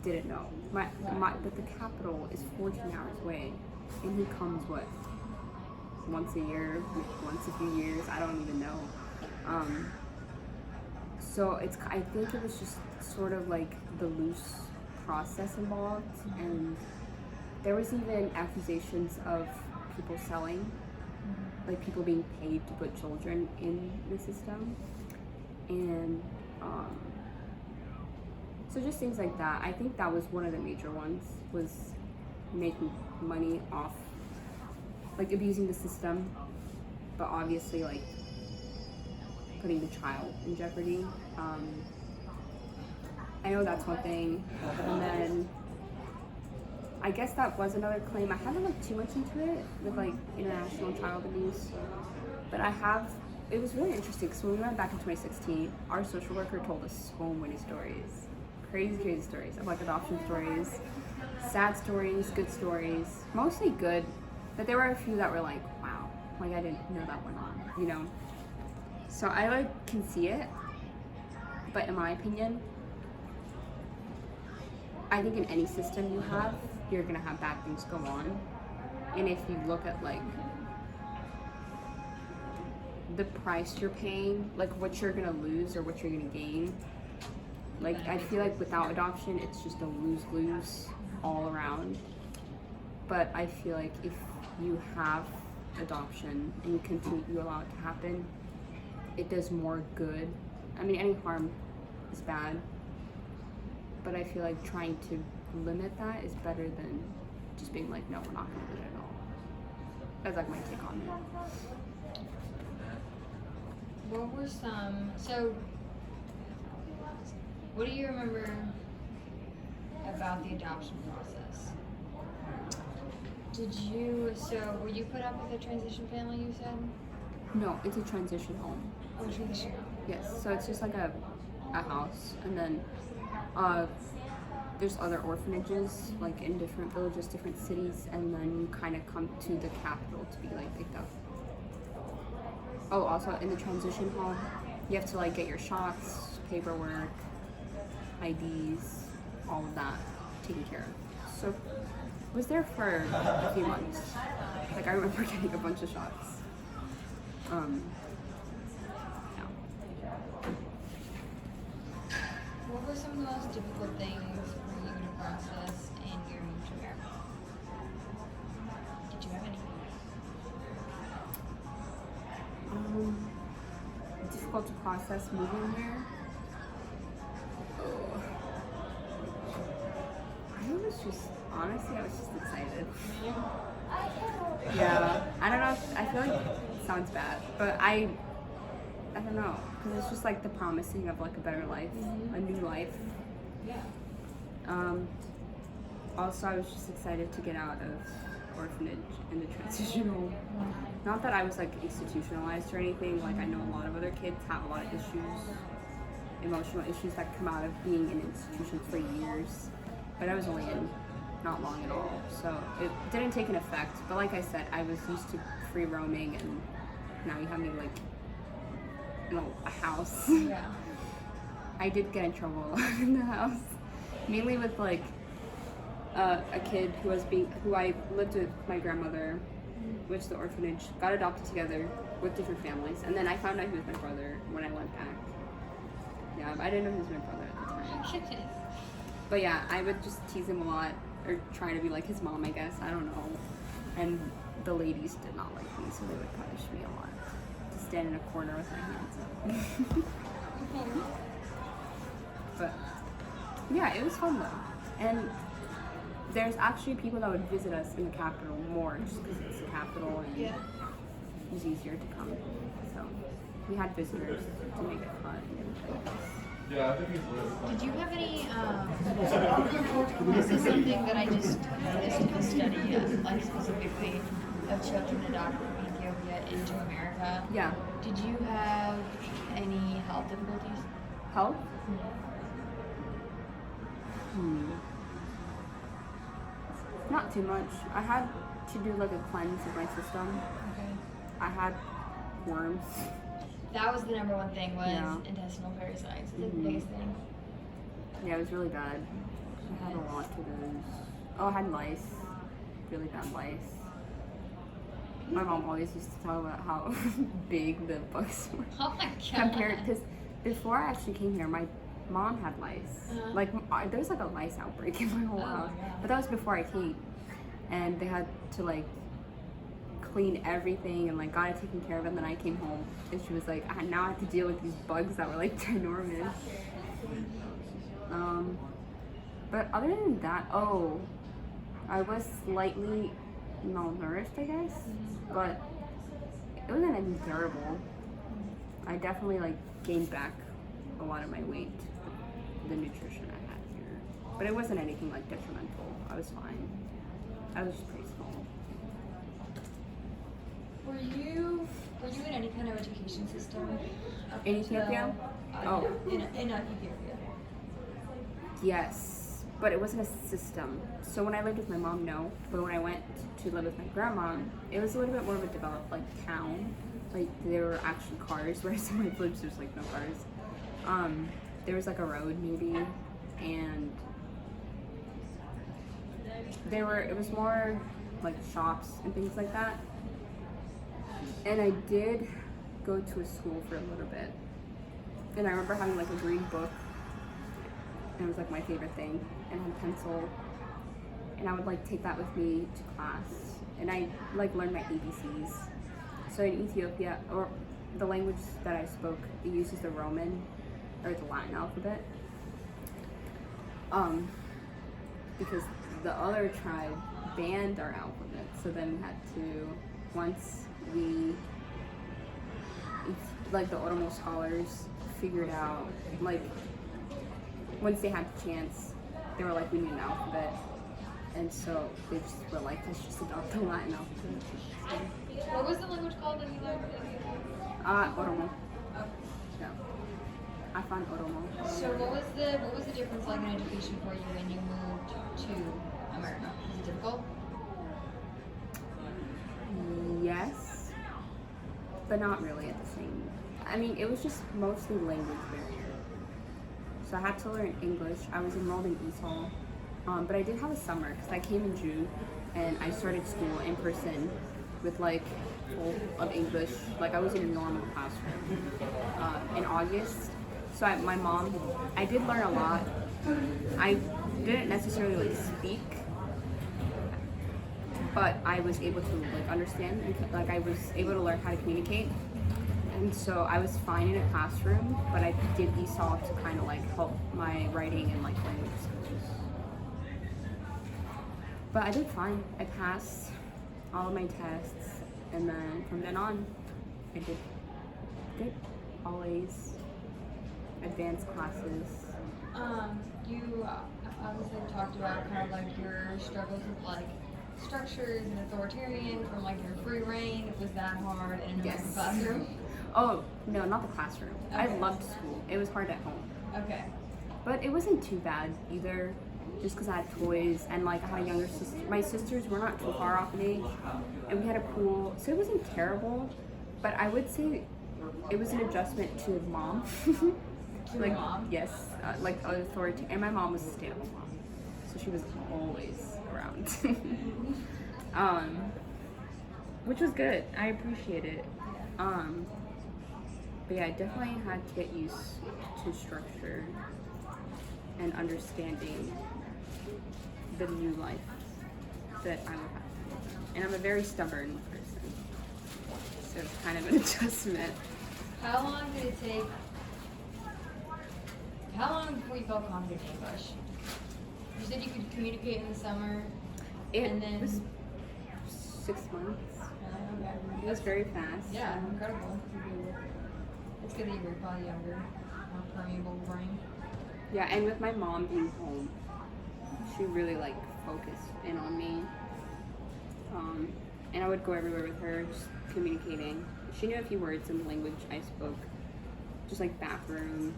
didn't know. But the capital is 14 hours away, and he comes what? Once a year, once a few years, I don't even know. So I think it was just sort of like the loose process involved, and there was even accusations of people selling, like people being paid to put children in the system, and so just things like that. I think that was one of the major ones, was making money off, like abusing the system, but obviously like putting the child in jeopardy. I know that's one thing, and then I guess that was another claim. I haven't looked too much into it with like international child abuse, but it was really interesting because when we went back in 2016, our social worker told us so many stories, crazy stories of like adoption stories, sad stories, good stories, mostly good, but there were a few that were like, wow, like I didn't know that went on, you know? So I like can see it, but in my opinion, I think in any system you have, you're gonna have bad things go on. And if you look at like the price you're paying, like what you're gonna lose or what you're gonna gain, like I feel like without adoption, it's just a lose-lose all around. But I feel like if you have adoption and you allow it to happen, it does more good. I mean, any harm is bad, but I feel like trying to limit that is better than just being like, no, we're not going to do it at all. That's like my take on it. What were some? So, what do you remember about the adoption process? Were you put up with a transition family, you said? No, it's a transition home. Oh, transition home. Yes, so it's just like a house, and then there's other orphanages like in different villages, different cities, and then you kind of come to the capital to be like picked up. Oh, also in the transition home, you have to like get your shots, paperwork, IDs, all of that taken care of. So I was there for a few months. Like I remember getting a bunch of shots. Yeah. What were some of the most difficult things for you to process in your move to America? Did you have any? Difficult to process moving here. I was just excited. Yeah, I don't know. I feel like it sounds bad, but I don't know, because it's just like the promising of like a better life, a new life. Yeah. Also, I was just excited to get out of orphanage and the transition home. Not that I was like institutionalized or anything. Like I know a lot of other kids have a lot of issues, emotional issues that come out of being in institutions for years. But I was only in not long at all. So it didn't take an effect. But like I said, I was used to free roaming, and now you have me like in a house. Yeah. I did get in trouble in the house, mainly with like a kid who I lived with my grandmother, which the orphanage got adopted together with different families, and then I found out he was my brother when I went back. Yeah, I didn't know he was my brother at the time. Goodness. But yeah, I would just tease him a lot, or try to be like his mom, I guess. I don't know. And the ladies did not like me, so they would punish me a lot. To stand in a corner with my hands up. But yeah, it was fun though. And there's actually people that would visit us in the capital more, just because it's the capital and Yeah. it was easier to come. So we had visitors to make it fun. Did you have any, this is something that I just noticed in the study, like specifically of children adopted from Ethiopia into America. Yeah. Did you have any health difficulties? Health? Not too much. I had to do like a cleanse of my system. Okay. I had worms. That was the number one thing was Yeah. intestinal parasites. The Mhm. biggest thing. Yeah, it was really bad. I had a lot of those. Oh, I had lice. Really bad lice. My mom always used to talk about how big the bugs were. Oh my god. Compared, because before I actually came here, my mom had lice. Uh-huh. Like, there was like a lice outbreak in my whole Oh, house. yeah. But that was before I came. And they had to like clean everything and like got it taken care of. And then I came home and she was like, now I have to deal with these bugs that were like ginormous. But other than that, I was slightly malnourished, I guess. But it wasn't anything terrible. I definitely like gained back a lot of my weight with the nutrition I had here. But it wasn't anything like detrimental. I was fine. I was just pretty small. Were you in any kind of education system? up In until- Ethiopia? Oh. In Ethiopia. Yes, but it wasn't a system. So when I lived with my mom, no. But when I went to live with my grandma, it was a little bit more of a developed like town. Like there were actually cars, whereas in my village there's like no cars. There was like a road maybe, and it was more like shops and things like that. And I did go to a school for a little bit. And I remember having like a green book. And it was like my favorite thing. And a pencil. And I would like take that with me to class. And I like learned my ABCs. So in Ethiopia, or the language that I spoke, it uses the Roman or the Latin alphabet. Because the other tribe banned our alphabet. So then we had to, once like the Oromo scholars figured out, like once they had the chance, they were like, we need an alphabet. And so they just were like, let's just adopt the Latin alphabet. What was the language called that you learned? Oromo. Yeah. I found Oromo. So what was the difference like in education for you when you moved to America? Was it difficult? Yes, but not really at the same. I mean, it was just mostly language barrier. So I had to learn English. I was enrolled in ESOL, but I did have a summer because I came in June and I started school in person with like full of English. Like I was in a normal classroom in August. So I did learn a lot. I didn't necessarily like speak, but I was able to like understand, and like I was able to learn how to communicate. And so I was fine in a classroom, but I did ESOL to kind of like help my writing and like language skills. But I did fine. I passed all of my tests, and then from then on, I did good. All A's, advanced classes. You obviously talked about kind of like your struggles with like structures and authoritarian from like your free reign. Was that hard in an American classroom? Oh, no, not the classroom. I Okay. loved school. It was hard at home. Okay. But it wasn't too bad either. just because I had toys and like I had a younger sister. My sisters were not too far off in age, and we had a pool, so it wasn't terrible. But I would say it was an adjustment to mom. To like mom? yes, like authority. And my mom was a stay-at-home mom, so she was always around. Which was good. I appreciate it. But yeah, I definitely had to get used to structure and understanding the new life that I would have. And I'm a very stubborn person, so it's kind of an adjustment. How long did it take? How long before you felt confident in English? You said you could communicate in the summer, and then was 6 months. Okay. It was very fast. Yeah, incredible. It's good that you were probably younger, more permeable brain. Yeah, and with my mom being home, she really like focused in on me. And I would go everywhere with her, just communicating. She knew a few words in the language I spoke, just like bathroom,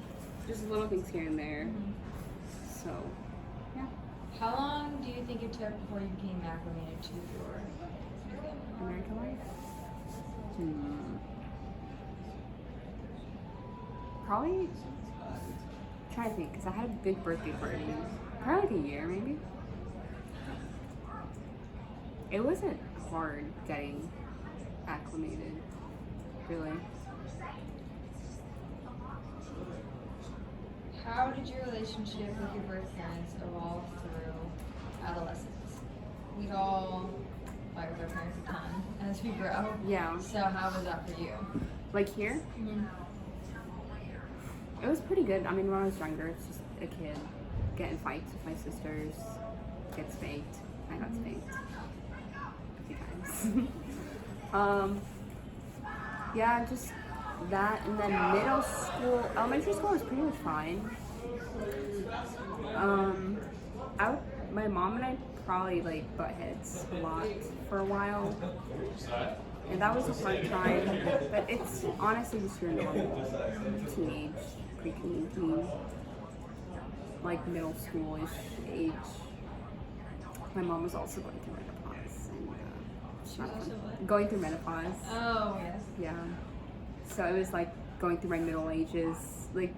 just little things here and there. So, yeah. How long do you think it took before you became acclimated to your family? American life? Probably, trying to think, because I had a big birthday party. Probably like a year, maybe. It wasn't hard getting acclimated, really. How did your relationship with your birth parents evolve through adolescence? We all fight with our parents a ton as we grow. Yeah. So how was that for you? Like here, it was pretty good. I mean, when I was younger, it's just a kid getting fights with my sisters, get spanked. I got spanked a few times. Yeah, just that, and then middle school, elementary school was pretty much fine. My mom and I probably like butt heads a lot for a while, and that was a hard time. But it's honestly just your normal teenage, pre-teen, teen, like middle schoolish age. My mom was also going through menopause, and She was also what? going through menopause. Oh, yes. Yeah. So it was like going through my middle ages, like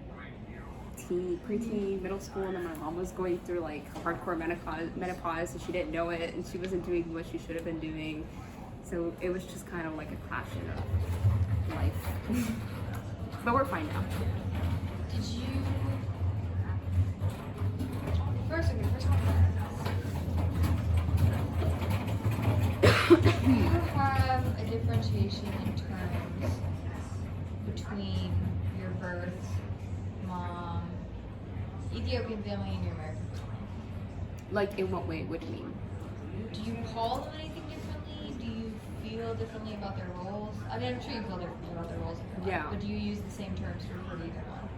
preteen, middle school, and then my mom was going through like hardcore menopause, and she didn't know it, and she wasn't doing what she should have been doing. So it was just kind of like a clash of life. But we're fine now. Did you first one? Do you have a differentiation in terms between your birth mom, Ethiopian family, and your American family? Like in what way? What do you mean? Do you call them anything differently? Do you feel differently about their roles? I mean, I'm sure you feel differently about their roles in your life, Yeah. but do you use the same terms to refer to either one?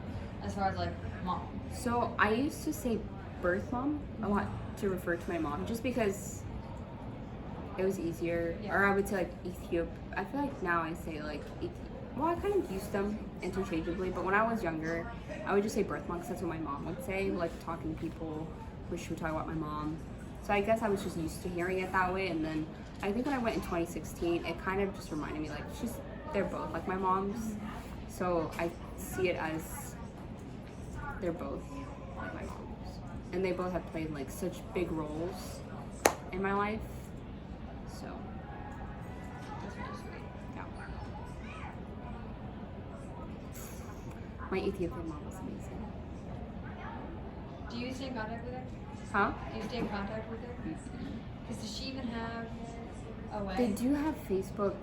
As far as like mom. So I used to say birth mom a lot to refer to my mom, just because it was easier. Yeah. Or I would say like I feel like now I say like well, I kind of used them interchangeably, but when I was younger, I would just say birth mom because that's what my mom would say, like talking to people, when she would talk about my mom. So I guess I was just used to hearing it that way, and then I think when I went in 2016, it kind of just reminded me like they're both like my moms, so I see it as they're both like my moms, and they both have played like such big roles in my life. So That's really sweet. yeah, my Ethiopian mom was amazing. Do you stay in contact with her? Huh? Do you stay in contact with her? Because does she even have a way? They do have Facebook.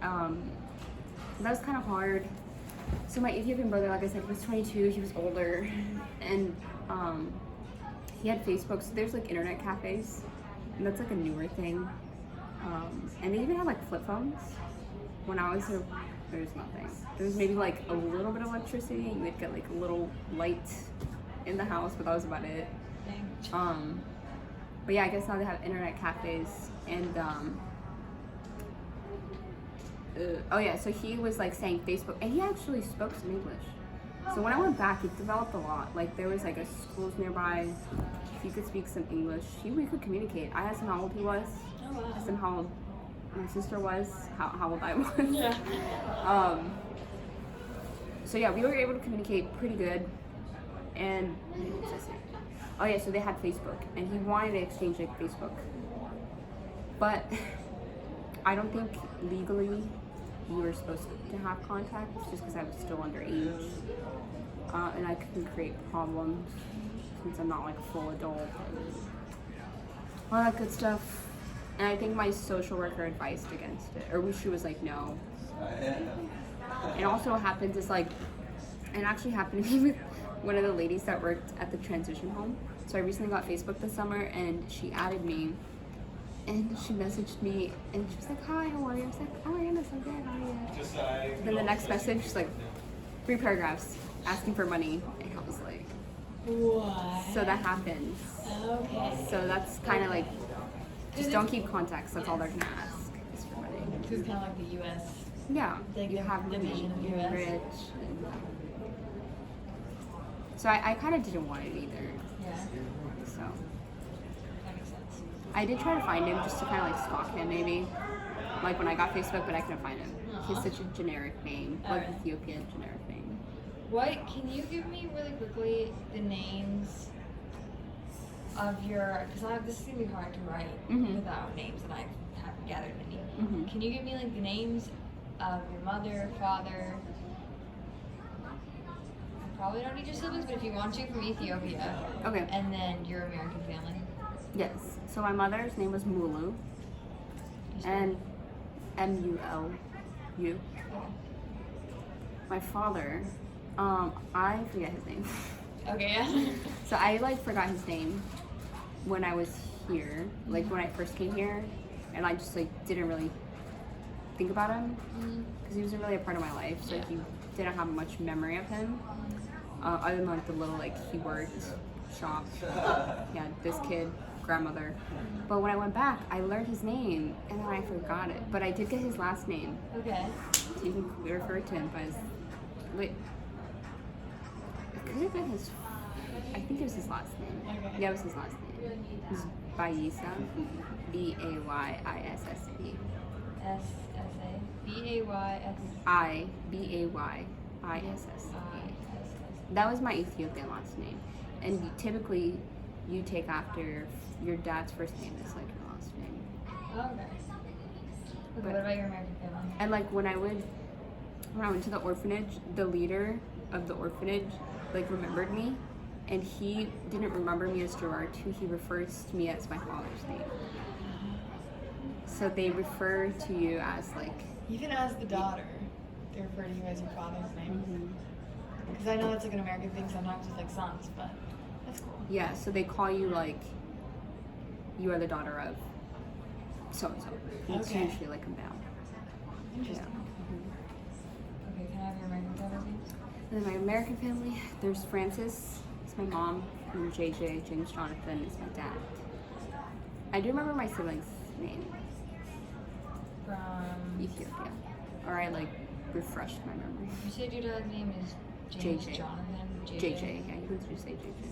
That was kind of hard. So my Ethiopian brother, like I said, he was 22. He was older, and he had Facebook. So there's like internet cafes, and that's like a newer thing. And they even had like flip phones. When I was there, there was nothing. There was maybe like a little bit of electricity. You would get like a little light in the house, but that was about it. Dang. But yeah, I guess now they have internet cafes, and oh yeah, so he was like saying Facebook, and he actually spoke some English. So when I went back, it developed a lot. Like there was like a schools nearby. He he could speak some English. We could communicate. I asked him how old he was. Oh wow. Asked him how old my sister was, how old I was. Yeah. So yeah, we were able to communicate pretty good. And oh yeah, so they had Facebook, and he wanted to exchange like Facebook, but I don't think legally we were supposed to have contact just because I was still underage, and I couldn't create problems since I'm not like a full adult and all that good stuff. And I think my social worker advised against it, or she was like, no. And also what happens is like, it actually happened to me with one of the ladies that worked at the transition home. So I recently got Facebook this summer, and she added me, and she messaged me, and she was like, hi, how are you? I was like, oh my goodness, I'm good, how are you? Then the next message, she's like, 3 paragraphs asking for money, and I was like, What? so that happens. Okay. So that's kind of like, just don't keep contacts, that's all they're gonna ask, is for money. This is kind of like the U.S. Yeah, Like you the have money, division of you're US. rich. And so I kind of didn't want it either. Yeah. So That makes sense. I did try to find him just to kind of like stalk him maybe. Like when I got Facebook, but I couldn't find him. He's Aw. such a generic name, like Alright. Ethiopian generic name. What can you give me really quickly the names of your? Because this is gonna be hard to write Mhm. without names, and I haven't gathered any. Mhm. Can you give me like the names of your mother, father? I probably don't need your siblings, but if you want to, from Ethiopia, Okay. and then your American family. Yes. So my mother's name was Mulu, and Mulu. My father, I forget his name. Okay. Yeah. So I like forgot his name when I was here, like when I first came here, and I just like didn't really think about him because he wasn't really a part of my life, so Yeah. you didn't have much memory of him. Other than like the little like he worked shop, yeah, this kid, grandmother. But when I went back, I learned his name and then I forgot it. But I did get his last name, Okay. so you can refer to him by his. Wait, it could have been his. I think it was his last name. Okay. Yeah, it was his last name. It was Bayisa, Bayissb. S-S-A. B-A-Y-S. Bayissb. That was my Ethiopian last name, and typically you take after your dad's first name is like your last name. Okay. Okay, But- what about your American family? And like when I went to the orphanage, the leader of the orphanage like remembered me, and he didn't remember me as Gerard too. He refers to me as my father's name. So they refer to you as like. Even as the daughter, they refer to you as your father's name. Because I know that's like an American thing sometimes with like sons, but that's cool. Yeah, so they call you like you are the daughter of so and so. It's Okay. usually like a male. Interesting. Okay, can I have your American family names? And then my American family, there's Francis, it's my mom, and JJ, James Jonathan is my dad. I do remember my siblings' name, From. Ethiopia. Or I like refreshed my memory. You said your dad's name is James JJ. Jonathan? JJ, yeah, you can just say JJ.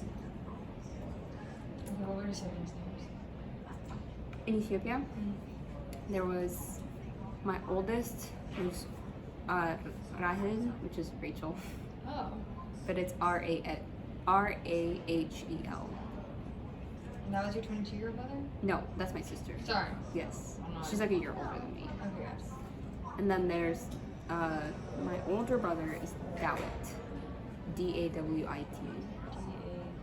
Okay, what were your siblings' names? In Ethiopia, there was my oldest, who's Rahel, which is Rachel, Oh. but it's R-A-H-E-L. And that was your 22-year-old brother? No, that's my sister. Sorry. Yes, I'm not- she's like a year older than me. Okay, guys. And then there's my older brother is Dawit, D-A-W-I-T,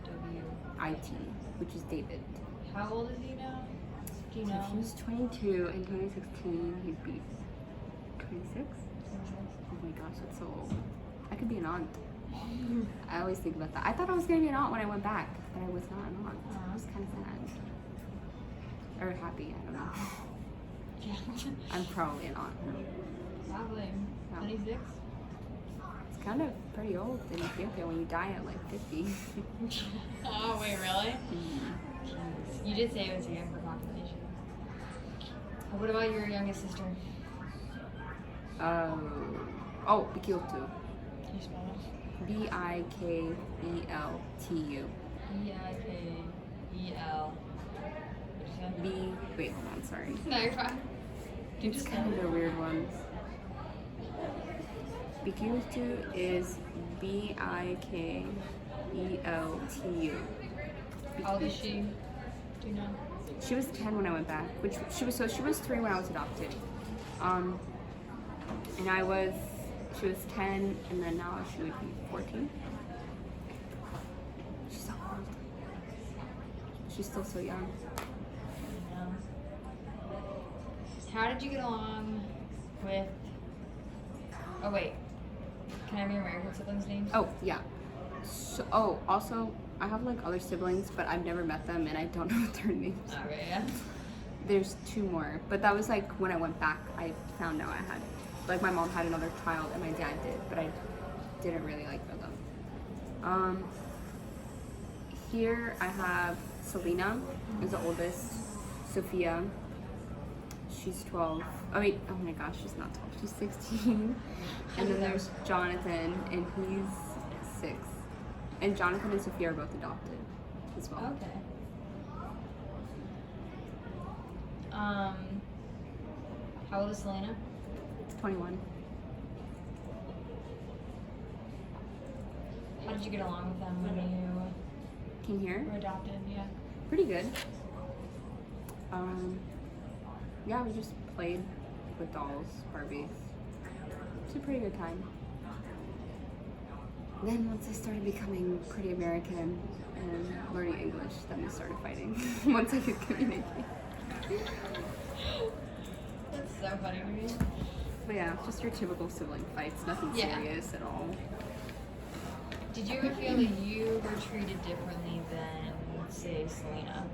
D-A-W. which is David. How old is he now? Do you So know? if he was 22 in 2016, he'd be 26? Oh my gosh, that's so old. I could be an aunt. I always think about that. I thought I was gonna be an aunt when I went back, but I was not an aunt. I was kind of sad. Or happy, I don't know. Yeah. I'm probably an aunt. Probably. Yeah. 26? It's kind of pretty old in Ethiopia when you die at like 50. Oh, wait, really? You did say it was a younger population. What about your youngest sister? Oh, Bikiltu. Can you spell it? Bikkeltu. B-I-K. E-L. What'd you say? Wait, hold on, sorry. No, you're fine. You It's just kind of a weird one. Bikutu is Bikeeltu. How old is she? Do you know? She was 10 when I went back, which she was 3 when I was adopted. And she was 10, and then now she would be 14. She's so old. She's still so young. How did you get along with? Oh wait, can I have your American siblings' names? Oh, yeah. So, also, I have like other siblings, but I've never met them, and I don't know what their names. Okay, yeah. There's 2 more, but that was like when I went back, I found out I had, like my mom had another child and my dad did, but I didn't really like them. Here I have Selena, is the oldest, Sophia, she's 12, oh wait, oh my gosh, she's not 12, she's 16, and then there's Jonathan, and he's 6, and Jonathan and Sophia are both adopted as well. Okay. How old is Selena? 21. How did you get along with them when you Came here. were adopted? Yeah. Pretty good. Yeah, we just played with dolls, Barbies. It's a pretty good time. Then once I started becoming pretty American and learning English, then we started fighting. Once I could communicate. That's so funny to me. But yeah, just your typical sibling fights, nothing Yeah. serious at all. Did you ever feel that you were treated differently than, say, Selena?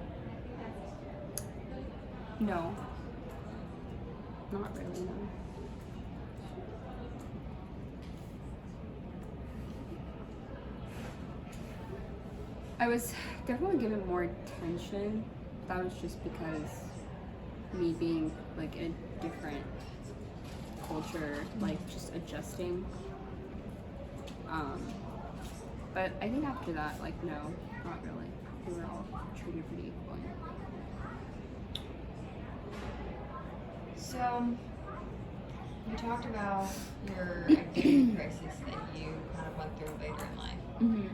No. Not really, no. I was definitely given more attention. That was just because me being like in a different culture, like just adjusting. But I think after that, like no, not really. We were all treated pretty equally. So, you talked about your identity crisis that you kind of went through later in life. Mm-hmm. Do you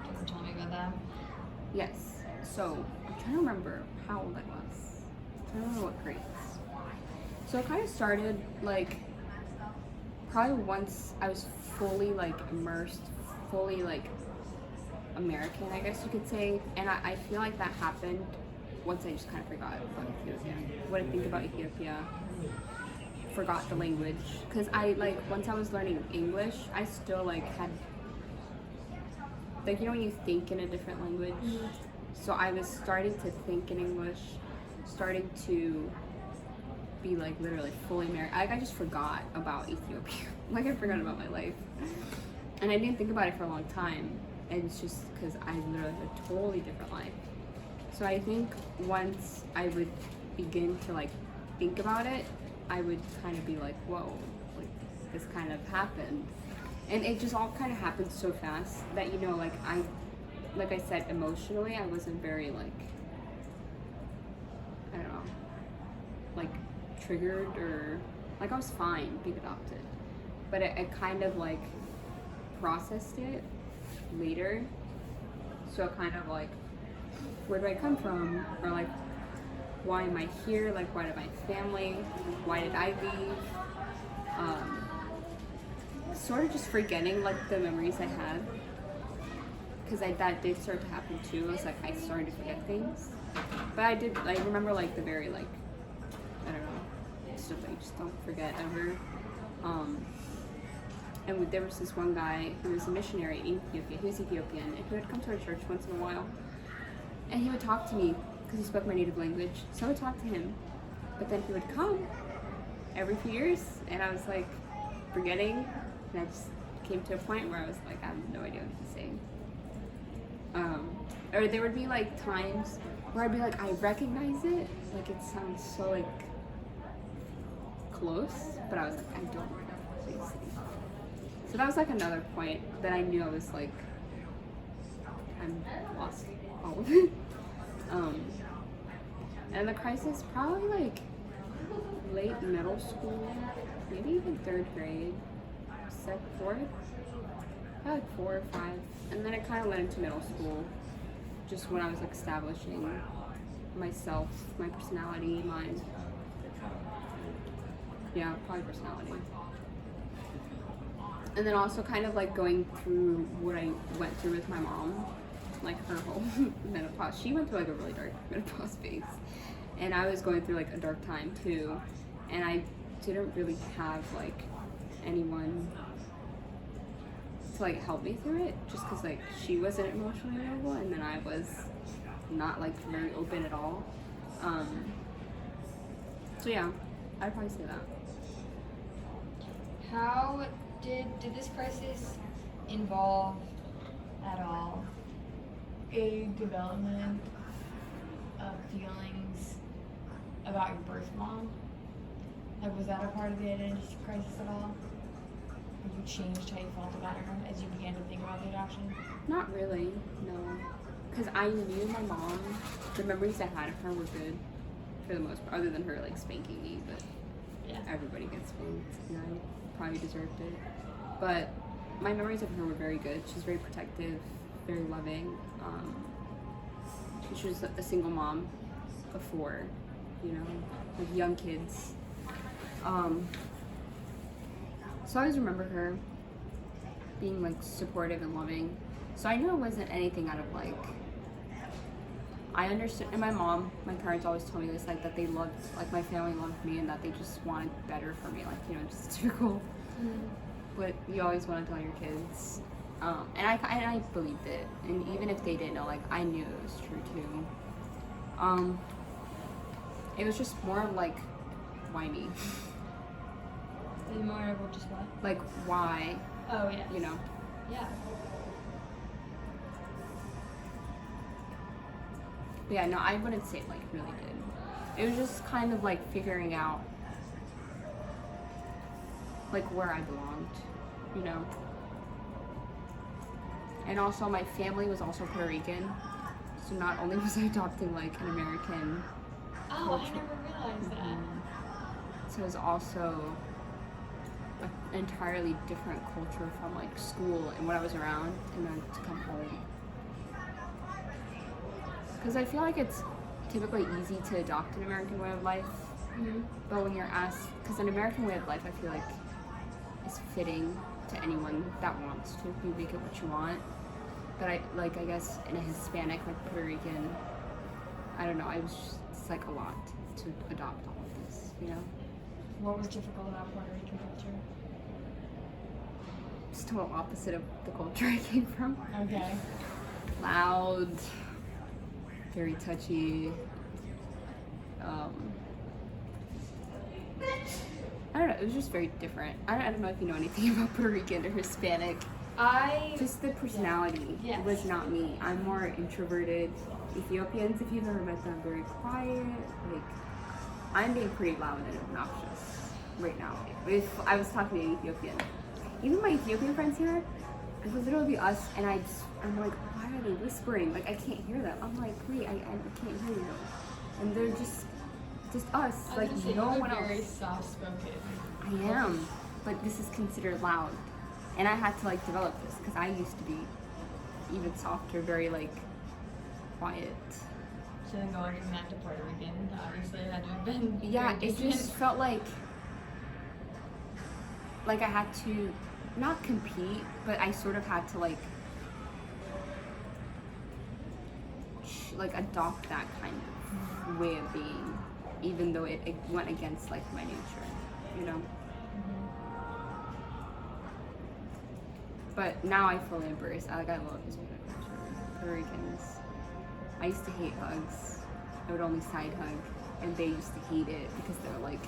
want to tell me about that? Yes. So I'm trying to remember how old I was. I don't know what grades. So it kind of started like probably once I was fully like immersed, fully like American, I guess you could say. And I feel like that happened once I just kind of forgot about Ethiopia. What I think about Ethiopia, forgot the language. Because I like, once I was learning English, I still like had, like, you know when you think in a different language? Mm-hmm. So I was starting to think in English, starting to be like literally fully American. Like I just forgot about Ethiopia. Like I forgot about my life. And I didn't think about it for a long time. And it's just because I literally had a totally different life. So I think once I would begin to like think about it, I would kind of be like, whoa, like this kind of happened. And it just all kind of happened so fast that, you know, like I said, emotionally, I wasn't very like, I don't know, like triggered or like I was fine being adopted. But I kind of like processed it later. So kind of like, where do I come from? Or like, why am I here? Like, why did my family? Why did I leave? Sort of just forgetting like the memories I had, because that did start to happen too. It was like I started to forget things, but I remember like the very like, I don't know, stuff that you just don't forget ever. And there was this one guy who was a missionary in Ethiopia. He was Ethiopian, and he would come to our church once in a while, and he would talk to me because he spoke my native language. So I would talk to him, but then he would come every few years, and I was like forgetting. And I just came to a point where I was like, I have no idea what he's saying. Or there would be like times where I'd be like, I recognize it, like it sounds so like close, but I was like, I don't know what he's saying. So that was like another point that I knew I was like, I'm lost all of it. And the crisis probably like late middle school, maybe even third grade, fourth, probably like 4 or 5, and then it kind of led into middle school, just when I was like establishing myself, my personality, probably personality. And then also kind of like going through what I went through with my mom, like her whole menopause. She went through like a really dark menopause phase. And I was going through like a dark time too. And I didn't really have like anyone to like help me through it, just because like she wasn't emotionally available and then I was not like very open at all. So yeah, I'd probably say that. How did this crisis involve at all a development of feelings about your birth mom? Like, was that a part of the identity crisis at all? Have you changed how you felt about her as you began to think about the adoption? Not really, no. Because I knew my mom, the memories I had of her were good for the most part, other than her like spanking me, but Yeah. everybody gets spanked and I probably deserved it. But my memories of her were very good. She's very protective, very loving. She was a single mom before, you know, with young kids. So I always remember her being like supportive and loving. So I knew it wasn't anything out of like, I understood, and my parents always told me this, like that they loved, like my family loved me and that they just wanted better for me, like, you know, just typical, what you always want to tell your kids. And I believed it, and even if they didn't know, like I knew it was true too. It was just more of like, why me? The more of just what? Like why? Oh yeah. You know? Yeah. But yeah, no, I wouldn't say it like really did. It was just kind of like figuring out like where I belonged, you know? And also my family was also Puerto Rican, so not only was I adopting like an American Oh, culture, I never realized that. so it was also an entirely different culture from like school and what I was around, and then to come home. Because I feel like it's typically easy to adopt an American way of life, but when you're asked, because an American way of life I feel like is fitting to anyone that wants to. You make it what you want. But I guess in a Hispanic, like Puerto Rican, I don't know, it's like a lot to adopt all of this, you know? What was difficult about Puerto Rican culture? It's total opposite of the culture I came from. Okay. Loud, very touchy. I don't know, it was just very different. I don't know if you know anything about Puerto Rican or Hispanic. Just the personality was not me. I'm more introverted. Ethiopians, if you've ever met them, very quiet. Like, I'm being pretty loud and obnoxious right now. If I was talking to an Ethiopian, even my Ethiopian friends here, it would literally be us, and I'm like, why are they whispering? Like, I can't hear them. I'm like, wait, I can't hear you. And they're just us, like no one else. Very soft-spoken. I am, but this is considered loud. And I had to like develop this because I used to be even softer, very like quiet. So then going from that to Puerto Rican, obviously it had to have been Yeah, very it just felt like I had to not compete, but I sort of had to like adopt that kind of way of being, even though it went against like my nature, you know. But now I fully embrace. I love Hispanic culture. Puerto Ricans. I used to hate hugs. I would only side hug, and they used to hate it because they were like,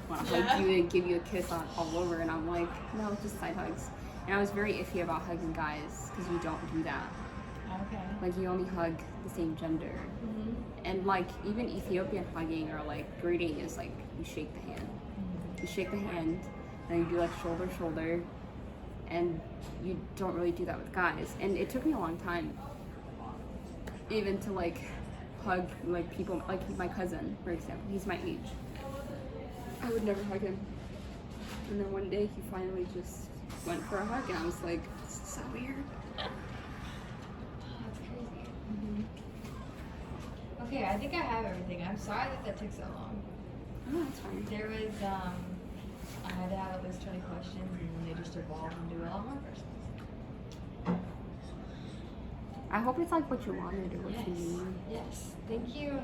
want to hug you and give you a kiss all over, and I'm like, no, just side hugs. And I was very iffy about hugging guys because you don't do that. Okay. Like you only hug the same gender. And like even Ethiopian hugging or like greeting is like you shake the hand. You shake the hand, and you do like shoulder to shoulder. And you don't really do that with guys. And it took me a long time even to like hug like people, like my cousin, for example. He's my age. I would never hug him. And then one day he finally just went for a hug, and I was like, this is so weird. Oh, that's crazy. Okay, I think I have everything. I'm sorry that took so long. Oh, that's fine. There was, I had to have at least 20 questions, and then they just evolved into a lot more questions. I hope it's like what you wanted or what you Yes. need. Yes. Thank you.